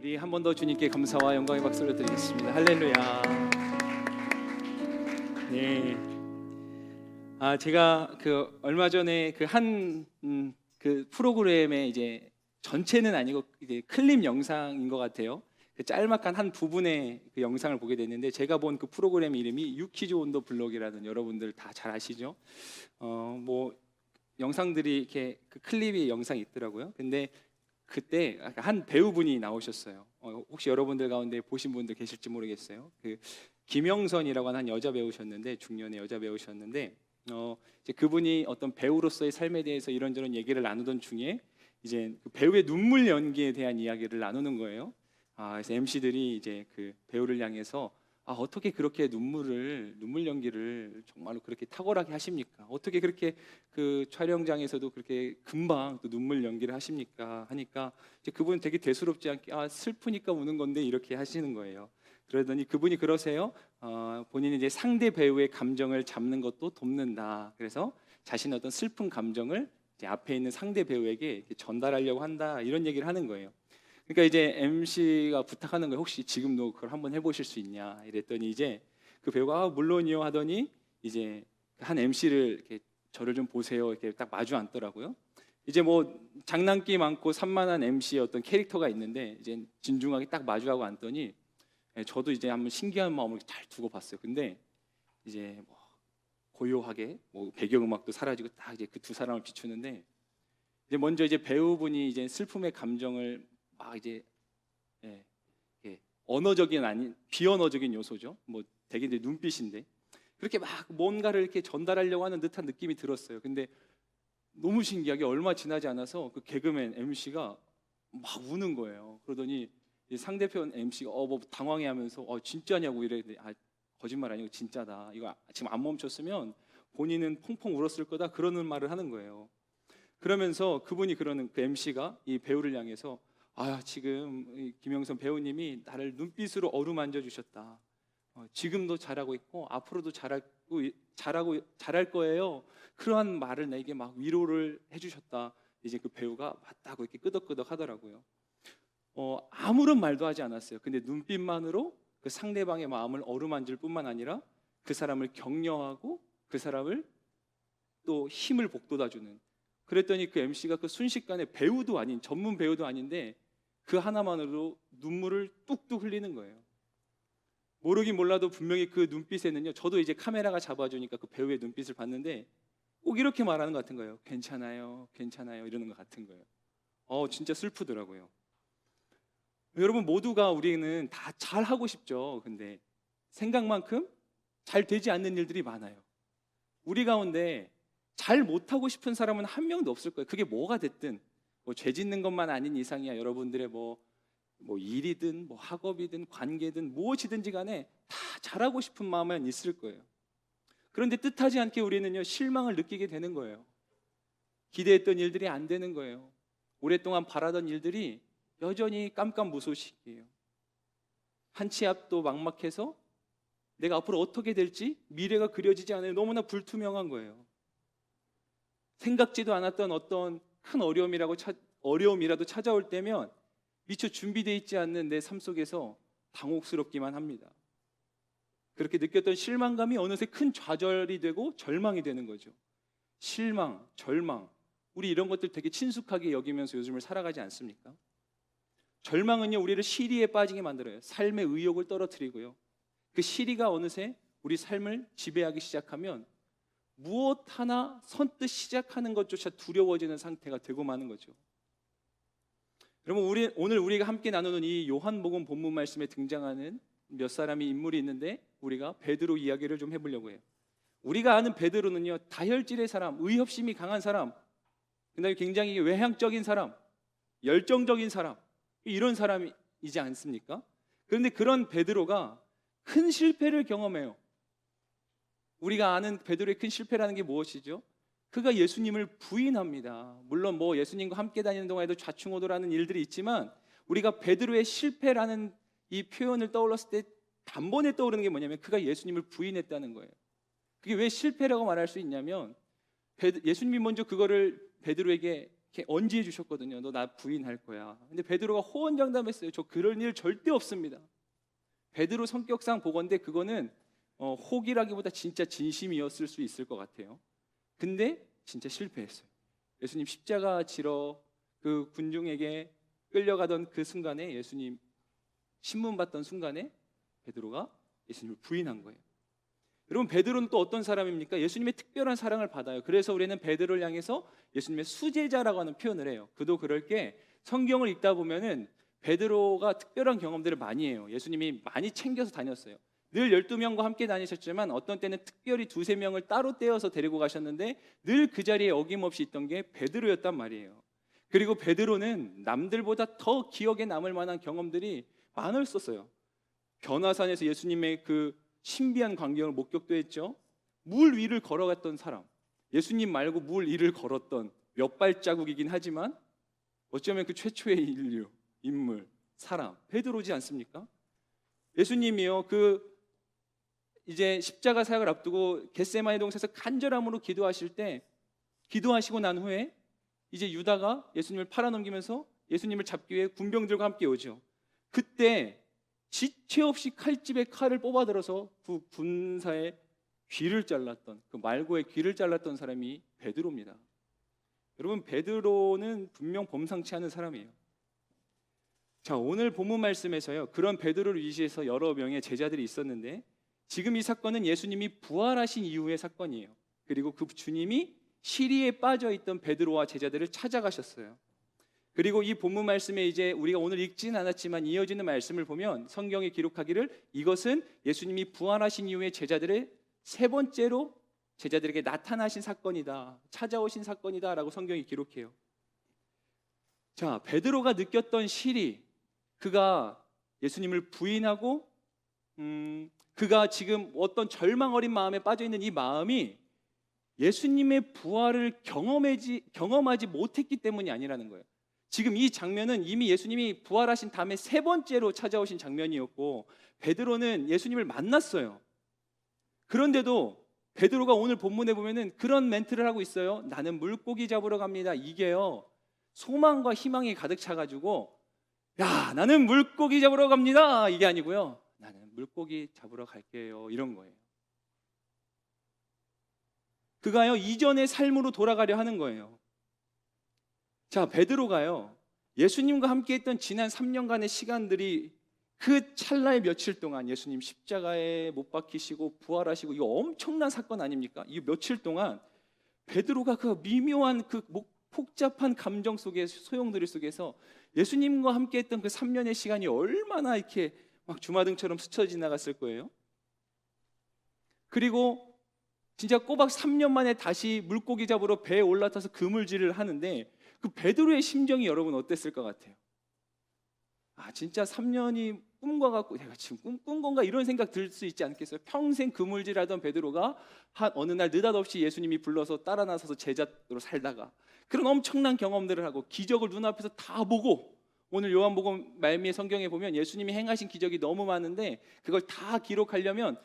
우리 한 번 더 주님께 감사와 영광의 박수를 드리겠습니다. 할렐루야. 네. 제가 얼마 전에 그 프로그램에 이제 전체는 아니고 이제 클립 영상인 것 같아요. 그 짤막한 한 부분의 그 영상을 보게 됐는데, 제가 본 그 프로그램 이름이 유키즈 온 더 블록이라는, 여러분들 다 잘 아시죠? 뭐 영상들이 이렇게 그 클립이 영상이 있더라고요. 근데 그때 한 배우분이 나오셨어요. 혹시 여러분들 가운데 보신 분들 계실지 모르겠어요. 그 김영선이라고 하는 한 여자 배우셨는데, 중년의 여자 배우셨는데, 이제 그분이 어떤 배우로서의 삶에 대해서 이런저런 얘기를 나누던 중에 이제 그 배우의 눈물 연기에 대한 이야기를 나누는 거예요. 그래서 MC들이 이제 그 배우를 향해서 어떻게 그렇게 눈물 연기를 정말로 그렇게 탁월하게 하십니까? 어떻게 그렇게 그 촬영장에서도 그렇게 금방 또 눈물 연기를 하십니까? 하니까 이제 그분은 되게 대수롭지 않게 슬프니까 우는 건데 이렇게 하시는 거예요. 그러더니 그분이 그러세요. 본인이 이제 상대 배우의 감정을 잡는 것도 돕는다. 그래서 자신의 어떤 슬픈 감정을 이제 앞에 있는 상대 배우에게 이렇게 전달하려고 한다. 이런 얘기를 하는 거예요. 그러니까 이제 MC가 부탁하는 거예요. 혹시 지금도 그걸 한번 해보실 수 있냐? 이랬더니 이제 그 배우가 물론이요 하더니 이제 한 MC를 이렇게 저를 좀 보세요 이렇게 딱 마주 앉더라고요. 이제 뭐 장난기 많고 산만한 MC의 어떤 캐릭터가 있는데 이제 진중하게 딱 마주하고 앉더니 저도 이제 한번 신기한 마음을 잘 두고 봤어요. 근데 이제 뭐 고요하게 뭐 배경음악도 사라지고 딱 이제 그 두 사람을 비추는데, 이제 먼저 이제 배우분이 이제 슬픔의 감정을 막 이제 언어적인 아닌 비언어적인 요소죠. 뭐 되게 이제 눈빛인데 그렇게 막 뭔가를 이렇게 전달하려고 하는 듯한 느낌이 들었어요. 근데 너무 신기하게 얼마 지나지 않아서 그 개그맨 MC가 막 우는 거예요. 그러더니 상대편 MC가 뭐 당황해하면서 진짜냐고 이랬는데 거짓말 아니고 진짜다. 이거 지금 안 멈췄으면 본인은 펑펑 울었을 거다. 그러는 말을 하는 거예요. 그러면서 그분이 그러는 그 MC가 이 배우를 향해서 지금 이 김영선 배우님이 나를 눈빛으로 어루만져 주셨다. 지금도 잘하고 있고 앞으로도 잘할 거예요. 그러한 말을 내게 막 위로를 해주셨다. 이제 그 배우가 맞다고 이렇게 끄덕끄덕 하더라고요. 아무런 말도 하지 않았어요. 근데 눈빛만으로 그 상대방의 마음을 어루만질 뿐만 아니라 그 사람을 격려하고 그 사람을 또 힘을 북돋아주는. 그랬더니 그 MC가 그 순식간에 배우도 아닌, 전문 배우도 아닌데 그 하나만으로 눈물을 뚝뚝 흘리는 거예요. 모르긴 몰라도 분명히 그 눈빛에는요, 저도 이제 카메라가 잡아주니까 그 배우의 눈빛을 봤는데 꼭 이렇게 말하는 것 같은 거예요. 괜찮아요, 괜찮아요 이러는 것 같은 거예요. 진짜 슬프더라고요. 여러분 모두가 우리는 다 잘하고 싶죠. 근데 생각만큼 잘 되지 않는 일들이 많아요. 우리 가운데 잘 못하고 싶은 사람은 한 명도 없을 거예요. 그게 뭐가 됐든 뭐 죄 짓는 것만 아닌 이상이야. 여러분들의 뭐 일이든 뭐 학업이든 관계든 무엇이든지 간에 다 잘하고 싶은 마음은 있을 거예요. 그런데 뜻하지 않게 우리는요, 실망을 느끼게 되는 거예요. 기대했던 일들이 안 되는 거예요. 오랫동안 바라던 일들이 여전히 깜깜무소식이에요. 한 치 앞도 막막해서 내가 앞으로 어떻게 될지 미래가 그려지지 않아요. 너무나 불투명한 거예요. 생각지도 않았던 어떤 큰 어려움이라도 찾아올 때면 미처 준비되어 있지 않는 내 삶 속에서 당혹스럽기만 합니다. 그렇게 느꼈던 실망감이 어느새 큰 좌절이 되고 절망이 되는 거죠. 실망, 절망, 우리 이런 것들 되게 친숙하게 여기면서 요즘을 살아가지 않습니까? 절망은요, 우리를 시리에 빠지게 만들어요. 삶의 의욕을 떨어뜨리고요. 그 시리가 어느새 우리 삶을 지배하기 시작하면 무엇 하나 선뜻 시작하는 것조차 두려워지는 상태가 되고 마는 거죠. 여러분, 오늘 우리가 함께 나누는 이 요한복음 본문 말씀에 등장하는 몇 사람의 인물이 있는데, 우리가 베드로 이야기를 좀 해보려고 해요. 우리가 아는 베드로는요, 다혈질의 사람, 의협심이 강한 사람, 그다음에 굉장히 외향적인 사람, 열정적인 사람, 이런 사람이지 않습니까? 그런데 그런 베드로가 큰 실패를 경험해요. 우리가 아는 베드로의 큰 실패라는 게 무엇이죠? 그가 예수님을 부인합니다. 물론 뭐 예수님과 함께 다니는 동안에도 좌충우돌하는 일들이 있지만, 우리가 베드로의 실패라는 이 표현을 떠올렸을 때 단번에 떠오르는 게 뭐냐면 그가 예수님을 부인했다는 거예요. 그게 왜 실패라고 말할 수 있냐면, 예수님이 먼저 그거를 베드로에게 이렇게 언지해 주셨거든요. 너 나 부인할 거야. 근데 베드로가 호언장담했어요. 저 그럴 일 절대 없습니다. 베드로 성격상 보건대 그거는 혹이라기보다 진짜 진심이었을 수 있을 것 같아요. 근데 진짜 실패했어요. 예수님 십자가 지러 그 군중에게 끌려가던 그 순간에, 예수님 신문 받던 순간에 베드로가 예수님을 부인한 거예요. 여러분, 베드로는 또 어떤 사람입니까? 예수님의 특별한 사랑을 받아요. 그래서 우리는 베드로를 향해서 예수님의 수제자라고 하는 표현을 해요. 그도 그럴 게 성경을 읽다 보면은 베드로가 특별한 경험들을 많이 해요. 예수님이 많이 챙겨서 다녔어요. 늘 12명과 함께 다니셨지만 어떤 때는 특별히 2-3명을 따로 떼어서 데리고 가셨는데 늘 그 자리에 어김없이 있던 게 베드로였단 말이에요. 그리고 베드로는 남들보다 더 기억에 남을 만한 경험들이 많았었어요. 변화산에서 예수님의 그 신비한 광경을 목격도 했죠. 물 위를 걸어갔던 사람, 예수님 말고 물 위를 걸었던 몇 발자국이긴 하지만 어쩌면 그 최초의 인물, 사람 베드로지 않습니까? 예수님이요, 그 이제 십자가 사역을 앞두고 겟세마네 동산에서 간절함으로 기도하실 때, 기도하시고 난 후에 이제 유다가 예수님을 팔아넘기면서 예수님을 잡기 위해 군병들과 함께 오죠. 그때 지체 없이 칼집에 칼을 뽑아들어서 그 군사의 귀를 잘랐던, 그 말고의 귀를 잘랐던 사람이 베드로입니다. 여러분, 베드로는 분명 범상치 않은 사람이에요. 자, 오늘 본문 말씀에서요, 그런 베드로를 위시해서 여러 명의 제자들이 있었는데 지금 이 사건은 예수님이 부활하신 이후의 사건이에요. 그리고 그 주님이 시리에 빠져 있던 베드로와 제자들을 찾아가셨어요. 그리고 이 본문 말씀에 이제 우리가 오늘 읽지는 않았지만 이어지는 말씀을 보면 성경에 기록하기를 이것은 예수님이 부활하신 이후에 제자들의 세 번째로 제자들에게 나타나신 사건이다, 찾아오신 사건이다 라고 성경이 기록해요. 자, 베드로가 느꼈던 시리, 그가 예수님을 부인하고 그가 지금 어떤 절망 어린 마음에 빠져있는 이 마음이 예수님의 부활을 경험하지 못했기 때문이 아니라는 거예요. 지금 이 장면은 이미 예수님이 부활하신 다음에 세 번째로 찾아오신 장면이었고 베드로는 예수님을 만났어요. 그런데도 베드로가 오늘 본문에 보면은 그런 멘트를 하고 있어요. 나는 물고기 잡으러 갑니다. 이게요, 소망과 희망이 가득 차가지고 야, 나는 물고기 잡으러 갑니다, 이게 아니고요, 나는 물고기 잡으러 갈게요, 이런 거예요. 그가요, 이전의 삶으로 돌아가려 하는 거예요. 자, 베드로가요, 예수님과 함께 했던 지난 3년간의 시간들이 그 찰나의 며칠 동안 예수님 십자가에 못 박히시고 부활하시고 이거 엄청난 사건 아닙니까? 이 며칠 동안 베드로가 그 미묘한 그 복잡한 감정 속에, 소용돌이 속에서 예수님과 함께 했던 그 3년의 시간이 얼마나 이렇게 막 주마등처럼 스쳐 지나갔을 거예요. 그리고 진짜 꼬박 3년 만에 다시 물고기 잡으러 배에 올라타서 그물질을 하는데 그 베드로의 심정이 여러분 어땠을 것 같아요? 아, 진짜 3년이 꿈과 같고 내가 지금 꿈꾼 건가, 이런 생각 들 수 있지 않겠어요? 평생 그물질하던 베드로가 어느 날 느닷없이 예수님이 불러서 따라 나서서 제자로 살다가 그런 엄청난 경험들을 하고 기적을 눈앞에서 다 보고, 오늘 요한복음 말미에 성경에 보면 예수님이 행하신 기적이 너무 많은데 그걸 다 기록하려면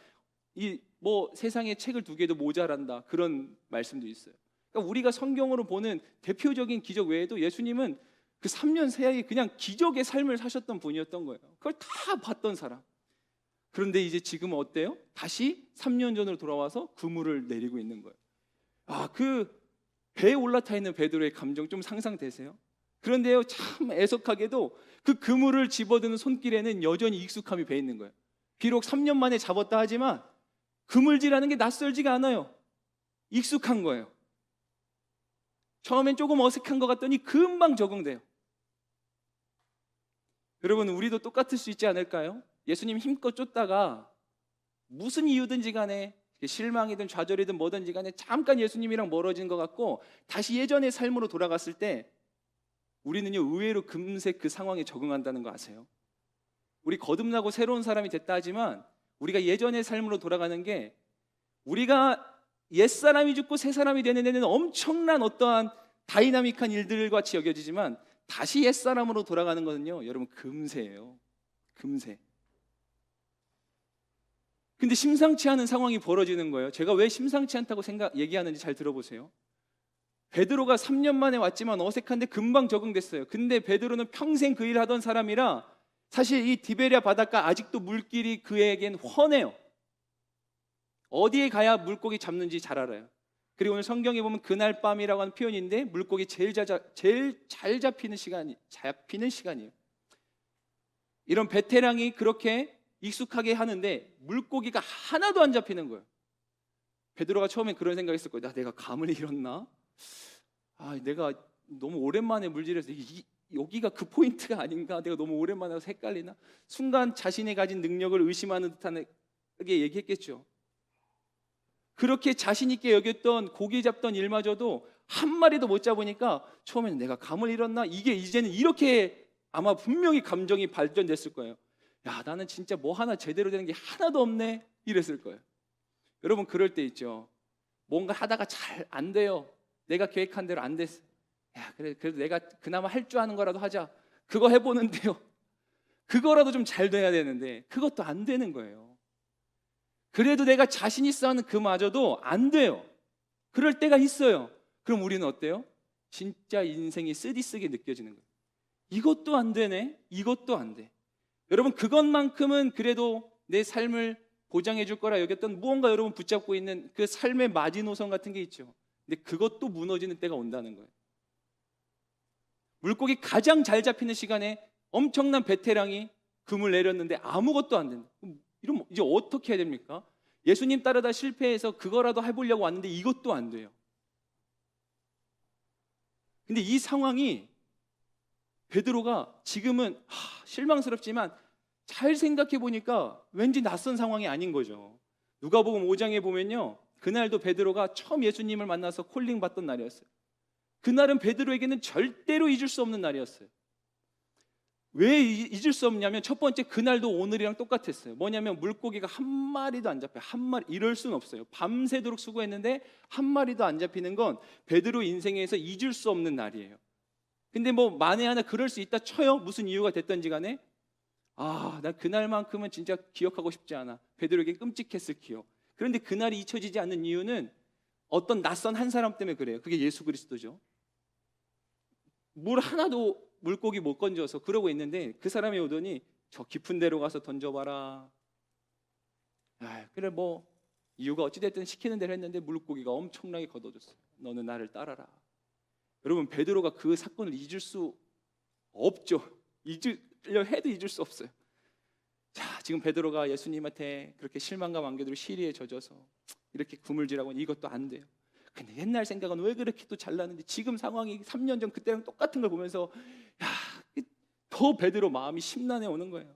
이 뭐 세상에 책을 2개도 모자란다, 그런 말씀도 있어요. 그러니까 우리가 성경으로 보는 대표적인 기적 외에도 예수님은 그 3년 사이에 그냥 기적의 삶을 사셨던 분이었던 거예요. 그걸 다 봤던 사람. 그런데 이제 지금은 어때요? 다시 3년 전으로 돌아와서 그물을 내리고 있는 거예요. 아, 그 배에 올라타 있는 베드로의 감정 좀 상상되세요? 그런데요, 참 애석하게도 그 그물을 집어드는 손길에는 여전히 익숙함이 배 있는 거예요. 비록 3년 만에 잡았다 하지만 그물질하는 게 낯설지가 않아요. 익숙한 거예요. 처음엔 조금 어색한 것 같더니 금방 적응돼요. 여러분, 우리도 똑같을 수 있지 않을까요? 예수님 힘껏 쫓다가 무슨 이유든지 간에 실망이든 좌절이든 뭐든지 간에 잠깐 예수님이랑 멀어진 것 같고 다시 예전의 삶으로 돌아갔을 때 우리는요, 의외로 금세 그 상황에 적응한다는 거 아세요? 우리 거듭나고 새로운 사람이 됐다 하지만 우리가 예전의 삶으로 돌아가는 게, 우리가 옛사람이 죽고 새사람이 되는 데는 엄청난 어떠한 다이나믹한 일들 같이 여겨지지만 다시 옛사람으로 돌아가는 거는요, 여러분, 금세예요. 금세. 근데 심상치 않은 상황이 벌어지는 거예요. 제가 왜 심상치 않다고 얘기하는지 잘 들어보세요. 베드로가 3년 만에 왔지만 어색한데 금방 적응됐어요. 근데 베드로는 평생 그 일 하던 사람이라 사실 이 디베랴 바닷가 아직도 물길이 그에겐 훤해요. 어디에 가야 물고기 잡는지 잘 알아요. 그리고 오늘 성경에 보면 그날 밤이라고 하는 표현인데 물고기 제일 잘 잡히는 시간이에요. 이런 베테랑이 그렇게 익숙하게 하는데 물고기가 하나도 안 잡히는 거예요. 베드로가 처음엔 그런 생각했을 거예요. 내가 감을 잃었나? 내가 너무 오랜만에 물질해서 여기가 그 포인트가 아닌가? 내가 너무 오랜만에 와서 헷갈리나? 순간 자신이 가진 능력을 의심하는 듯하게 얘기했겠죠. 그렇게 자신 있게 여겼던 고기 잡던 일마저도 한 마리도 못 잡으니까 처음에는 내가 감을 잃었나? 이게 이제는 이렇게 아마 분명히 감정이 발전됐을 거예요. 나는 진짜 뭐 하나 제대로 되는 게 하나도 없네 이랬을 거예요. 여러분 그럴 때 있죠. 뭔가 하다가 잘 안 돼요. 내가 계획한 대로 안 됐어. 그래도 내가 그나마 할 줄 아는 거라도 하자. 그거 해보는데요. 그거라도 좀 잘 돼야 되는데 그것도 안 되는 거예요. 그래도 내가 자신 있어 하는 그마저도 안 돼요. 그럴 때가 있어요. 그럼 우리는 어때요? 진짜 인생이 쓰디쓰게 느껴지는 거예요. 이것도 안 되네. 이것도 안 돼. 여러분 그것만큼은 그래도 내 삶을 보장해 줄 거라 여겼던 무언가 여러분 붙잡고 있는 그 삶의 마지노선 같은 게 있죠. 근데 그것도 무너지는 때가 온다는 거예요. 물고기 가장 잘 잡히는 시간에 엄청난 베테랑이 금을 내렸는데 아무것도 안 된다. 이러면 이제 어떻게 해야 됩니까? 예수님 따르다 실패해서 그거라도 해보려고 왔는데 이것도 안 돼요. 근데 이 상황이 베드로가 지금은 실망스럽지만 잘 생각해 보니까 왠지 낯선 상황이 아닌 거죠. 누가복음 5장에 보면요, 그날도 베드로가 처음 예수님을 만나서 콜링 받던 날이었어요. 그날은 베드로에게는 절대로 잊을 수 없는 날이었어요. 왜 잊을 수 없냐면 첫 번째, 그날도 오늘이랑 똑같았어요. 뭐냐면 물고기가 한 마리도 안 잡혀요. 한 마리. 이럴 수는 없어요. 밤새도록 수고했는데 한 마리도 안 잡히는 건 베드로 인생에서 잊을 수 없는 날이에요. 근데 뭐 만에 하나 그럴 수 있다 쳐요. 무슨 이유가 됐든지 간에 나 그날만큼은 진짜 기억하고 싶지 않아. 베드로에게 끔찍했을 기억. 그런데 그날이 잊혀지지 않는 이유는 어떤 낯선 한 사람 때문에 그래요. 그게 예수 그리스도죠. 물 하나도 물고기 못 건져서 그러고 있는데 그 사람이 오더니 저 깊은 데로 가서 던져봐라. 그래 뭐 이유가 어찌됐든 시키는 대로 했는데 물고기가 엄청나게 걷어졌어요. 너는 나를 따라라. 여러분 베드로가 그 사건을 잊을 수 없죠. 잊으려 해도 잊을 수 없어요. 자, 지금 베드로가 예수님한테 그렇게 실망과 완교대로 시리에 젖어서 이렇게 그물질하고 이것도 안 돼요. 근데 옛날 생각은 왜 그렇게 또 잘나는데 지금 상황이 3년 전 그때랑 똑같은 걸 보면서 더 베드로 마음이 심란해 오는 거예요.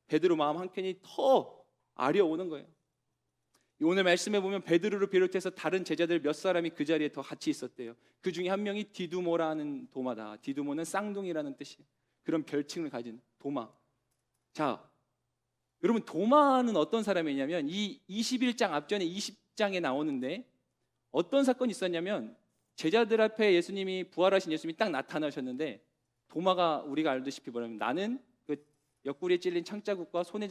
베드로 마음 한켠이 더 아려오는 거예요. 오늘 말씀에 보면 베드로를 비롯해서 다른 제자들 몇 사람이 그 자리에 더 같이 있었대요. 그 중에 한 명이 디두모라는 도마다. 디두모는 쌍둥이라는 뜻이에요. 그런 별칭을 가진 도마. 자, 여러분 도마는 어떤 사람이냐면 이 21장 앞전에 20장에 나오는데 어떤 사건이 있었냐면 제자들 앞에 예수님이 부활하신 예수님이 딱 나타나셨는데 도마가 우리가 알다시피 뭐냐면 나는 그 옆구리에 찔린 창자국과 손에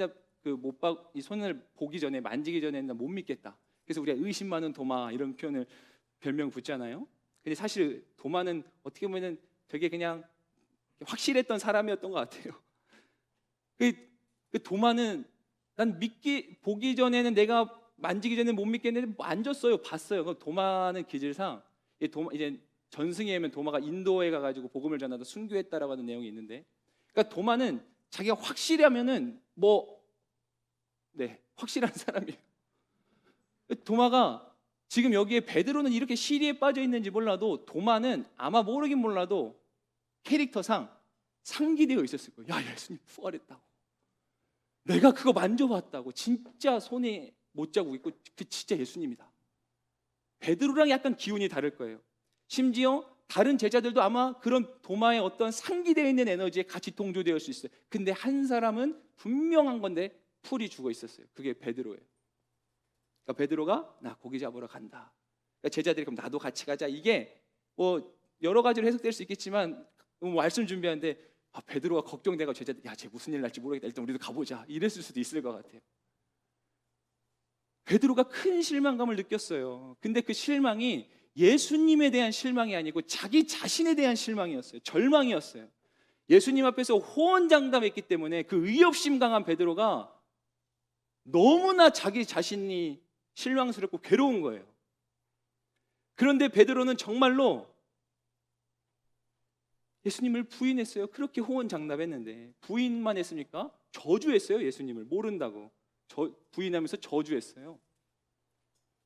이 손을 보기 전에 만지기 전에는 못 믿겠다. 그래서 우리가 의심 많은 도마 이런 표현을 별명 붙잖아요. 근데 사실 도마는 어떻게 보면은 되게 그냥 확실했던 사람이었던 것 같아요. 그 도마는 난 보기 전에는 내가 만지기 전에 못 믿겠는데 만졌어요. 봤어요. 그 도마는 기질상 이제 전승에 하면 도마가 인도에 가가지고 복음을 전하다 순교했다라고 하는 내용이 있는데, 그러니까 도마는 자기가 확실하면은 확실한 사람이에요. 도마가 지금 여기에 베드로는 이렇게 시리에 빠져 있는지 몰라도 도마는 아마 모르긴 몰라도 캐릭터상 상기되어 있었을 거예요. 야, 예수님 부활했다고. 내가 그거 만져봤다고. 진짜 손에 못 자국 있고 그 진짜 예수님이다. 베드로랑 약간 기운이 다를 거예요. 심지어 다른 제자들도 아마 그런 도마의 어떤 상기되어 있는 에너지에 같이 동조되어 수 있어요. 근데 한 사람은 분명한 건데 풀이 죽어 있었어요. 그게 베드로예요. 그러니까 베드로가 나 고기 잡으러 간다. 그러니까 제자들이 그럼 나도 같이 가자. 이게 뭐 여러 가지로 해석될 수 있겠지만 말씀 준비하는데 베드로가 걱정돼가 제자들 쟤 무슨 일 날지 모르겠다. 일단 우리도 가보자. 이랬을 수도 있을 것 같아요. 베드로가 큰 실망감을 느꼈어요. 근데 그 실망이 예수님에 대한 실망이 아니고 자기 자신에 대한 실망이었어요. 절망이었어요. 예수님 앞에서 호언장담했기 때문에 그 의협심 강한 베드로가 너무나 자기 자신이 실망스럽고 괴로운 거예요. 그런데 베드로는 정말로 예수님을 부인했어요. 그렇게 호언장담했는데 부인만 했습니까? 저주했어요. 예수님을 모른다고 부인하면서 저주했어요.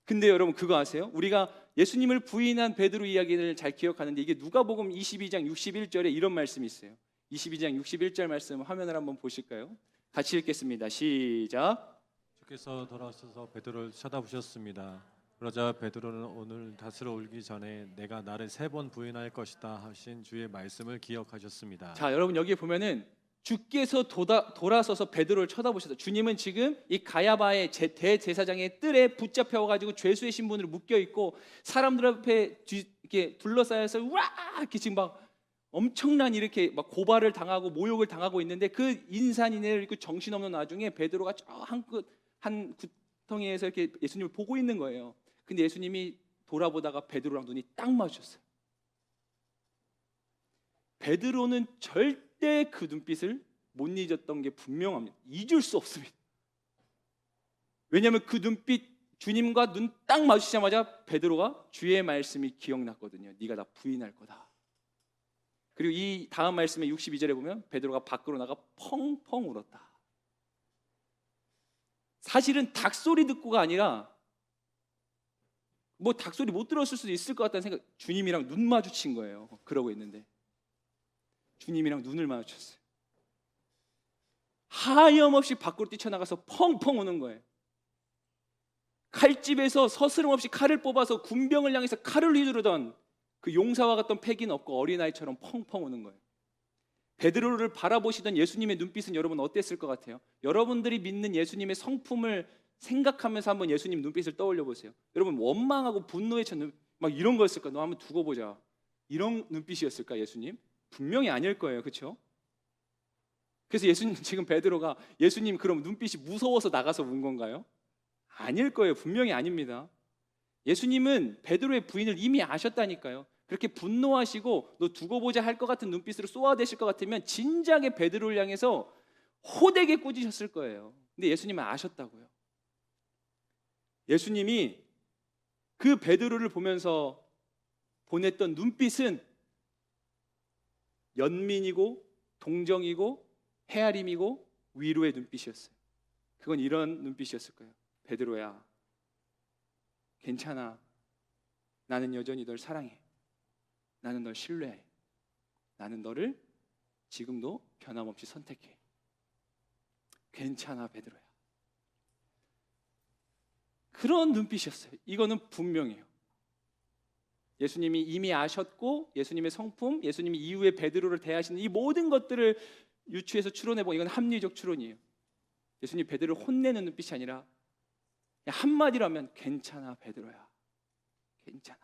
근데 여러분 그거 아세요? 우리가 예수님을 부인한 베드로 이야기를 잘 기억하는데 이게 누가복음 22장 61절에 이런 말씀이 있어요. 22장 61절 말씀 화면을 한번 보실까요? 같이 읽겠습니다. 시작. 주께서 돌아오셔서 베드로를 쳐다보셨습니다. 그러자 베드로는 오늘 다스러 울기 전에 내가 나를 3번 부인할 것이다 하신 주의 말씀을 기억하셨습니다. 자, 여러분 여기에 보면은 주께서 돌아서서 베드로를 쳐다보셨어요. 주님은 지금 이 가야바의 대제사장의 뜰에 붙잡혀가지고 죄수의 신분으로 묶여 있고 사람들 앞에 이렇게 둘러싸여서 와 이렇게 지금 막 엄청난 이렇게 막 고발을 당하고 모욕을 당하고 있는데 그 인산인해를 입고 정신없는 와중에 베드로가 저 한 구덩이에서 이렇게 예수님을 보고 있는 거예요. 근데 예수님이 돌아보다가 베드로랑 눈이 딱 마주쳤어요. 베드로는 절대 그 눈빛을 못 잊었던 게 분명합니다. 잊을 수 없습니다. 왜냐하면 그 눈빛, 주님과 눈 딱 마주치자마자 베드로가 주의 말씀이 기억났거든요. 네가 나 부인할 거다. 그리고 이 다음 말씀에 62절에 보면 베드로가 밖으로 나가 펑펑 울었다. 사실은 닭소리 듣고가 아니라 뭐 닭소리 못 들었을 수도 있을 것 같다는 생각. 주님이랑 눈 마주친 거예요. 그러고 있는데 주님이랑 눈을 마주쳤어요. 하염없이 밖으로 뛰쳐나가서 펑펑 우는 거예요. 칼집에서 서스름없이 칼을 뽑아서 군병을 향해서 칼을 휘두르던 그 용사와 같던 패기는 없고 어린아이처럼 펑펑 우는 거예요. 베드로를 바라보시던 예수님의 눈빛은 여러분 어땠을 것 같아요? 여러분들이 믿는 예수님의 성품을 생각하면서 한번 예수님 눈빛을 떠올려 보세요. 여러분 원망하고 분노에 찬 막 이런 거였을까? 너 한번 두고 보자. 이런 눈빛이었을까 예수님? 분명히 아닐 거예요. 그렇죠? 그래서 예수님 지금 베드로가 예수님 그럼 눈빛이 무서워서 나가서 운 건가요? 아닐 거예요. 분명히 아닙니다. 예수님은 베드로의 부인을 이미 아셨다니까요. 그렇게 분노하시고 너 두고 보자 할 것 같은 눈빛으로 쏘아대실 것 같으면 진작에 베드로를 향해서 호되게 꾸짖으셨을 거예요. 근데 예수님은 아셨다고요. 예수님이 그 베드로를 보면서 보냈던 눈빛은 연민이고 동정이고 헤아림이고 위로의 눈빛이었어요. 그건 이런 눈빛이었을 거예요. 베드로야, 괜찮아. 나는 여전히 널 사랑해. 나는 널 신뢰해. 나는 너를 지금도 변함없이 선택해. 괜찮아, 베드로야. 그런 눈빛이었어요. 이거는 분명해요. 예수님이 이미 아셨고 예수님의 성품, 예수님이 이후에 베드로를 대하시는 이 모든 것들을 유추해서 추론해보면 이건 합리적 추론이에요. 예수님 베드로를 혼내는 눈빛이 아니라 그냥 한마디로 하면 괜찮아, 베드로야. 괜찮아.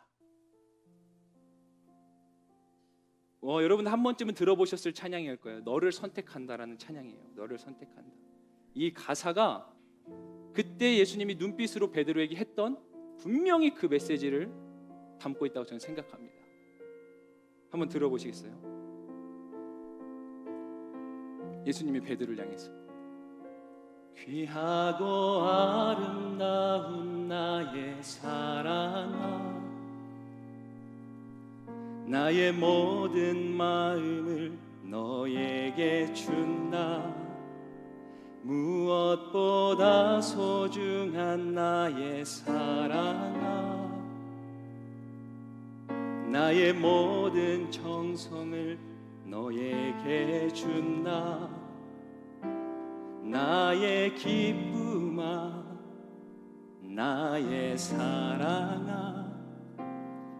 여러분 한 번쯤은 들어보셨을 찬양일 거예요. 너를 선택한다라는 찬양이에요. 너를 선택한다. 이 가사가 그때 예수님이 눈빛으로 베드로에게 했던 분명히 그 메시지를 담고 있다고 저는 생각합니다. 한번 들어보시겠어요? 예수님이 베드로를 향해서 귀하고 아름다운 나의 사랑아, 나의 모든 마음을 너에게 준다. 무엇보다 소중한 나의 사랑아, 나의 모든 정성을 너에게 준다. 나의 기쁨아, 나의 사랑아.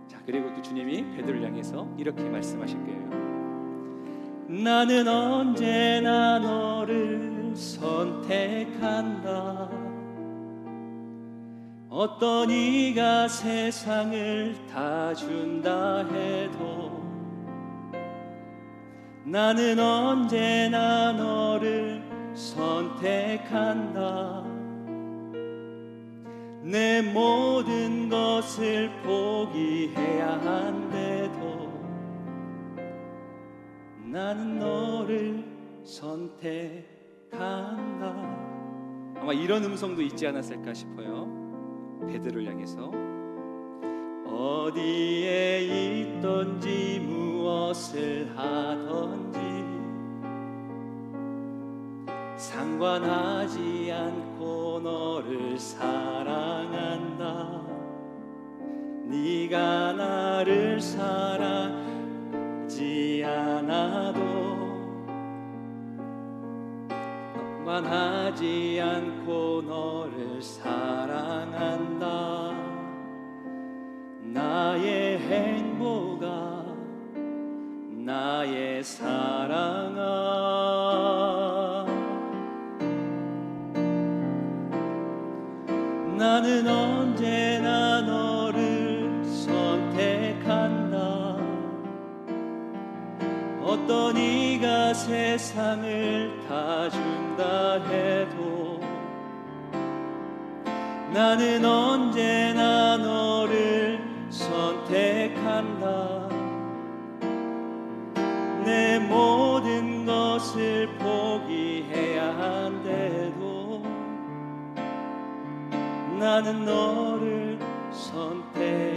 자, 그리고 또 주님이 베드로를 향해서 이렇게 말씀하실 거예요. 나는 언제나 너를 선택한다. 어떤 이가 세상을 다 준다 해도 나는 언제나 너를 선택한다. 내 모든 것을 포기해야 한데도 나는 너를 선택한다. 아마 이런 음성도 있지 않았을까 싶어요. 베드로를 향해서 어디에 있든지 무엇을 하든지 상관하지 않고 너를 사랑한다. 네가 나를 사랑하지 않아도 상관하지 않고 너를 사랑한다. 나의 행복아, 나의 사랑아, 나는 언제나 너를 선택한다. 어떤 이가 세상을 다 준다 해도 나는 언제나 너를 선택한다. 내 모든 것을 포기해야 한데도 나는 너를 선택한다.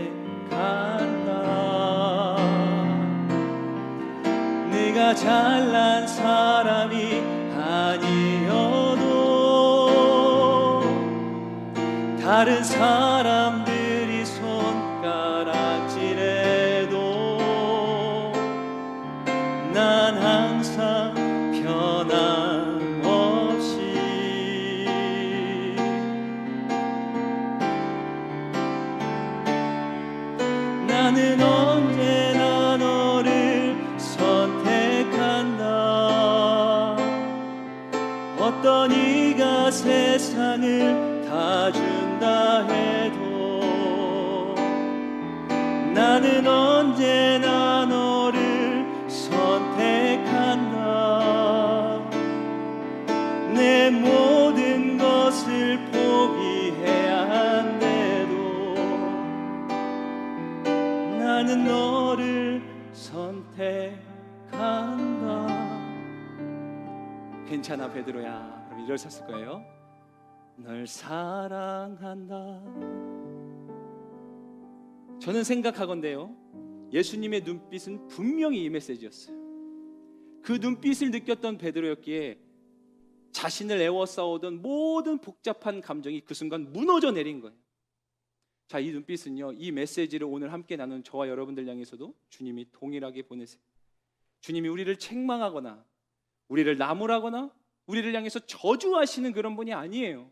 네가 잘난 사람이 아니어도 다른 사람들이 손가락질해도 난 항상 변함없이 나는 언제나 너를 선택한다. 어떤 이가 세상을 다 준다 해도 나는 언제나 너를 선택한다. 내 모든 것을 포기해야 한데도 나는 너를 선택한다. 괜찮아 베드로야. 그럼 이러셨을 거예요. 널 사랑한다. 저는 생각하건대요, 예수님의 눈빛은 분명히 이 메시지였어요. 그 눈빛을 느꼈던 베드로였기에 자신을 애워싸우던 모든 복잡한 감정이 그 순간 무너져 내린 거예요. 자, 이 눈빛은요, 이 메시지를 오늘 함께 나눈 저와 여러분들 향해서도 주님이 동일하게 보내세요. 주님이 우리를 책망하거나 우리를 나무라거나 우리를 향해서 저주하시는 그런 분이 아니에요.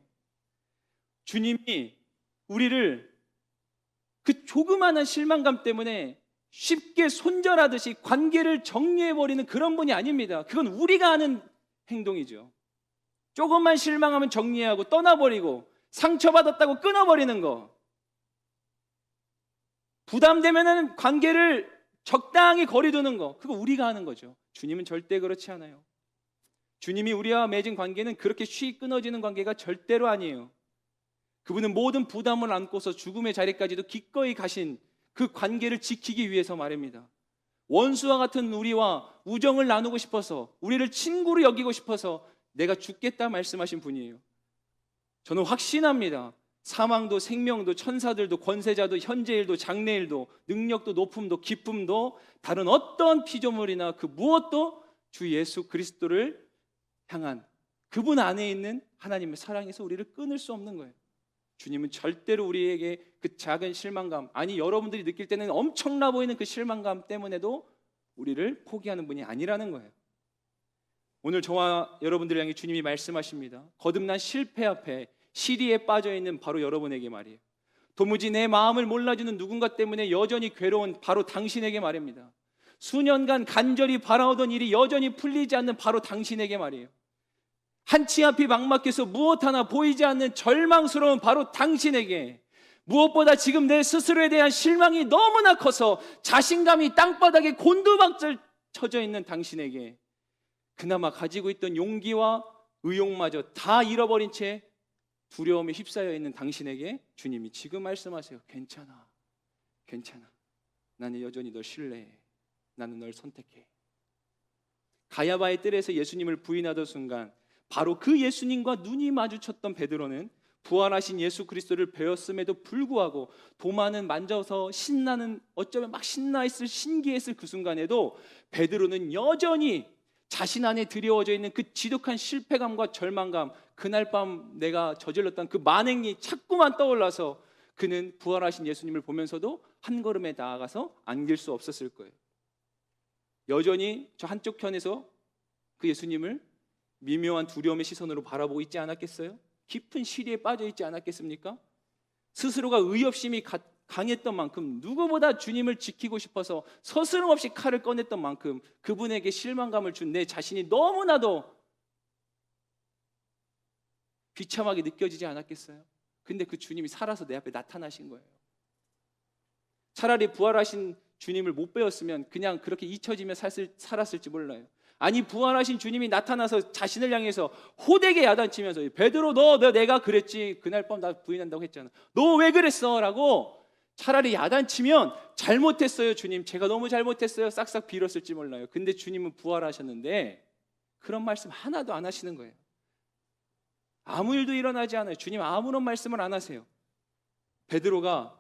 주님이 우리를 그 조그마한 실망감 때문에 쉽게 손절하듯이 관계를 정리해버리는 그런 분이 아닙니다. 그건 우리가 하는 행동이죠. 조금만 실망하면 정리하고 떠나버리고 상처받았다고 끊어버리는 거, 부담되면 관계를 적당히 거리두는 거, 그거 우리가 하는 거죠. 주님은 절대 그렇지 않아요. 주님이 우리와 맺은 관계는 그렇게 쉽게 끊어지는 관계가 절대로 아니에요. 그분은 모든 부담을 안고서 죽음의 자리까지도 기꺼이 가신 그 관계를 지키기 위해서 말입니다. 원수와 같은 우리와 우정을 나누고 싶어서, 우리를 친구로 여기고 싶어서 내가 죽겠다 말씀하신 분이에요. 저는 확신합니다. 사망도 생명도 천사들도 권세자도 현재일도 장래일도 능력도 높음도 기쁨도 다른 어떤 피조물이나 그 무엇도 주 예수 그리스도를 향한 그분 안에 있는 하나님의 사랑에서 우리를 끊을 수 없는 거예요. 주님은 절대로 우리에게 그 작은 실망감, 아니 여러분들이 느낄 때는 엄청나 보이는 그 실망감 때문에도 우리를 포기하는 분이 아니라는 거예요. 오늘 저와 여러분들을 향해 주님이 말씀하십니다. 거듭난 실패 앞에 시리에 빠져있는 바로 여러분에게 말이에요. 도무지 내 마음을 몰라주는 누군가 때문에 여전히 괴로운 바로 당신에게 말입니다. 수년간 간절히 바라오던 일이 여전히 풀리지 않는 바로 당신에게 말이에요. 한치 앞이 막막해서 무엇 하나 보이지 않는 절망스러운 바로 당신에게, 무엇보다 지금 내 스스로에 대한 실망이 너무나 커서 자신감이 땅바닥에 곤두박질 쳐져 있는 당신에게, 그나마 가지고 있던 용기와 의욕마저 다 잃어버린 채 두려움에 휩싸여 있는 당신에게 주님이 지금 말씀하세요. 괜찮아. 괜찮아. 나는 여전히 널 신뢰해. 나는 널 선택해. 가야바의 뜰에서 예수님을 부인하던 순간 바로 그 예수님과 눈이 마주쳤던 베드로는 부활하신 예수 그리스도를 배웠음에도 불구하고 도마는 만져서 신나는, 어쩌면 막 신나했을, 신기했을 그 순간에도 베드로는 여전히 자신 안에 드리워져 있는 그 지독한 실패감과 절망감, 그날 밤 내가 저질렀던 그 만행이 자꾸만 떠올라서 그는 부활하신 예수님을 보면서도 한 걸음에 나아가서 안길 수 없었을 거예요. 여전히 저 한쪽 편에서 그 예수님을 미묘한 두려움의 시선으로 바라보고 있지 않았겠어요? 깊은 시리에 빠져 있지 않았겠습니까? 스스로가 의협심이 강했던 만큼, 누구보다 주님을 지키고 싶어서 서스름없이 칼을 꺼냈던 만큼 그분에게 실망감을 준 내 자신이 너무나도 비참하게 느껴지지 않았겠어요? 근데 그 주님이 살아서 내 앞에 나타나신 거예요. 차라리 부활하신 주님을 못 배웠으면 그냥 그렇게 잊혀지며 살았을지 몰라요. 아니, 부활하신 주님이 나타나서 자신을 향해서 호되게 야단치면서 베드로, 내가 그랬지, 그날 밤 나 부인한다고 했잖아, 너 왜 그랬어? 라고 차라리 야단치면 잘못했어요 주님, 제가 너무 잘못했어요, 싹싹 빌었을지 몰라요. 근데 주님은 부활하셨는데 그런 말씀 하나도 안 하시는 거예요. 아무 일도 일어나지 않아요. 주님 아무런 말씀을 안 하세요. 베드로가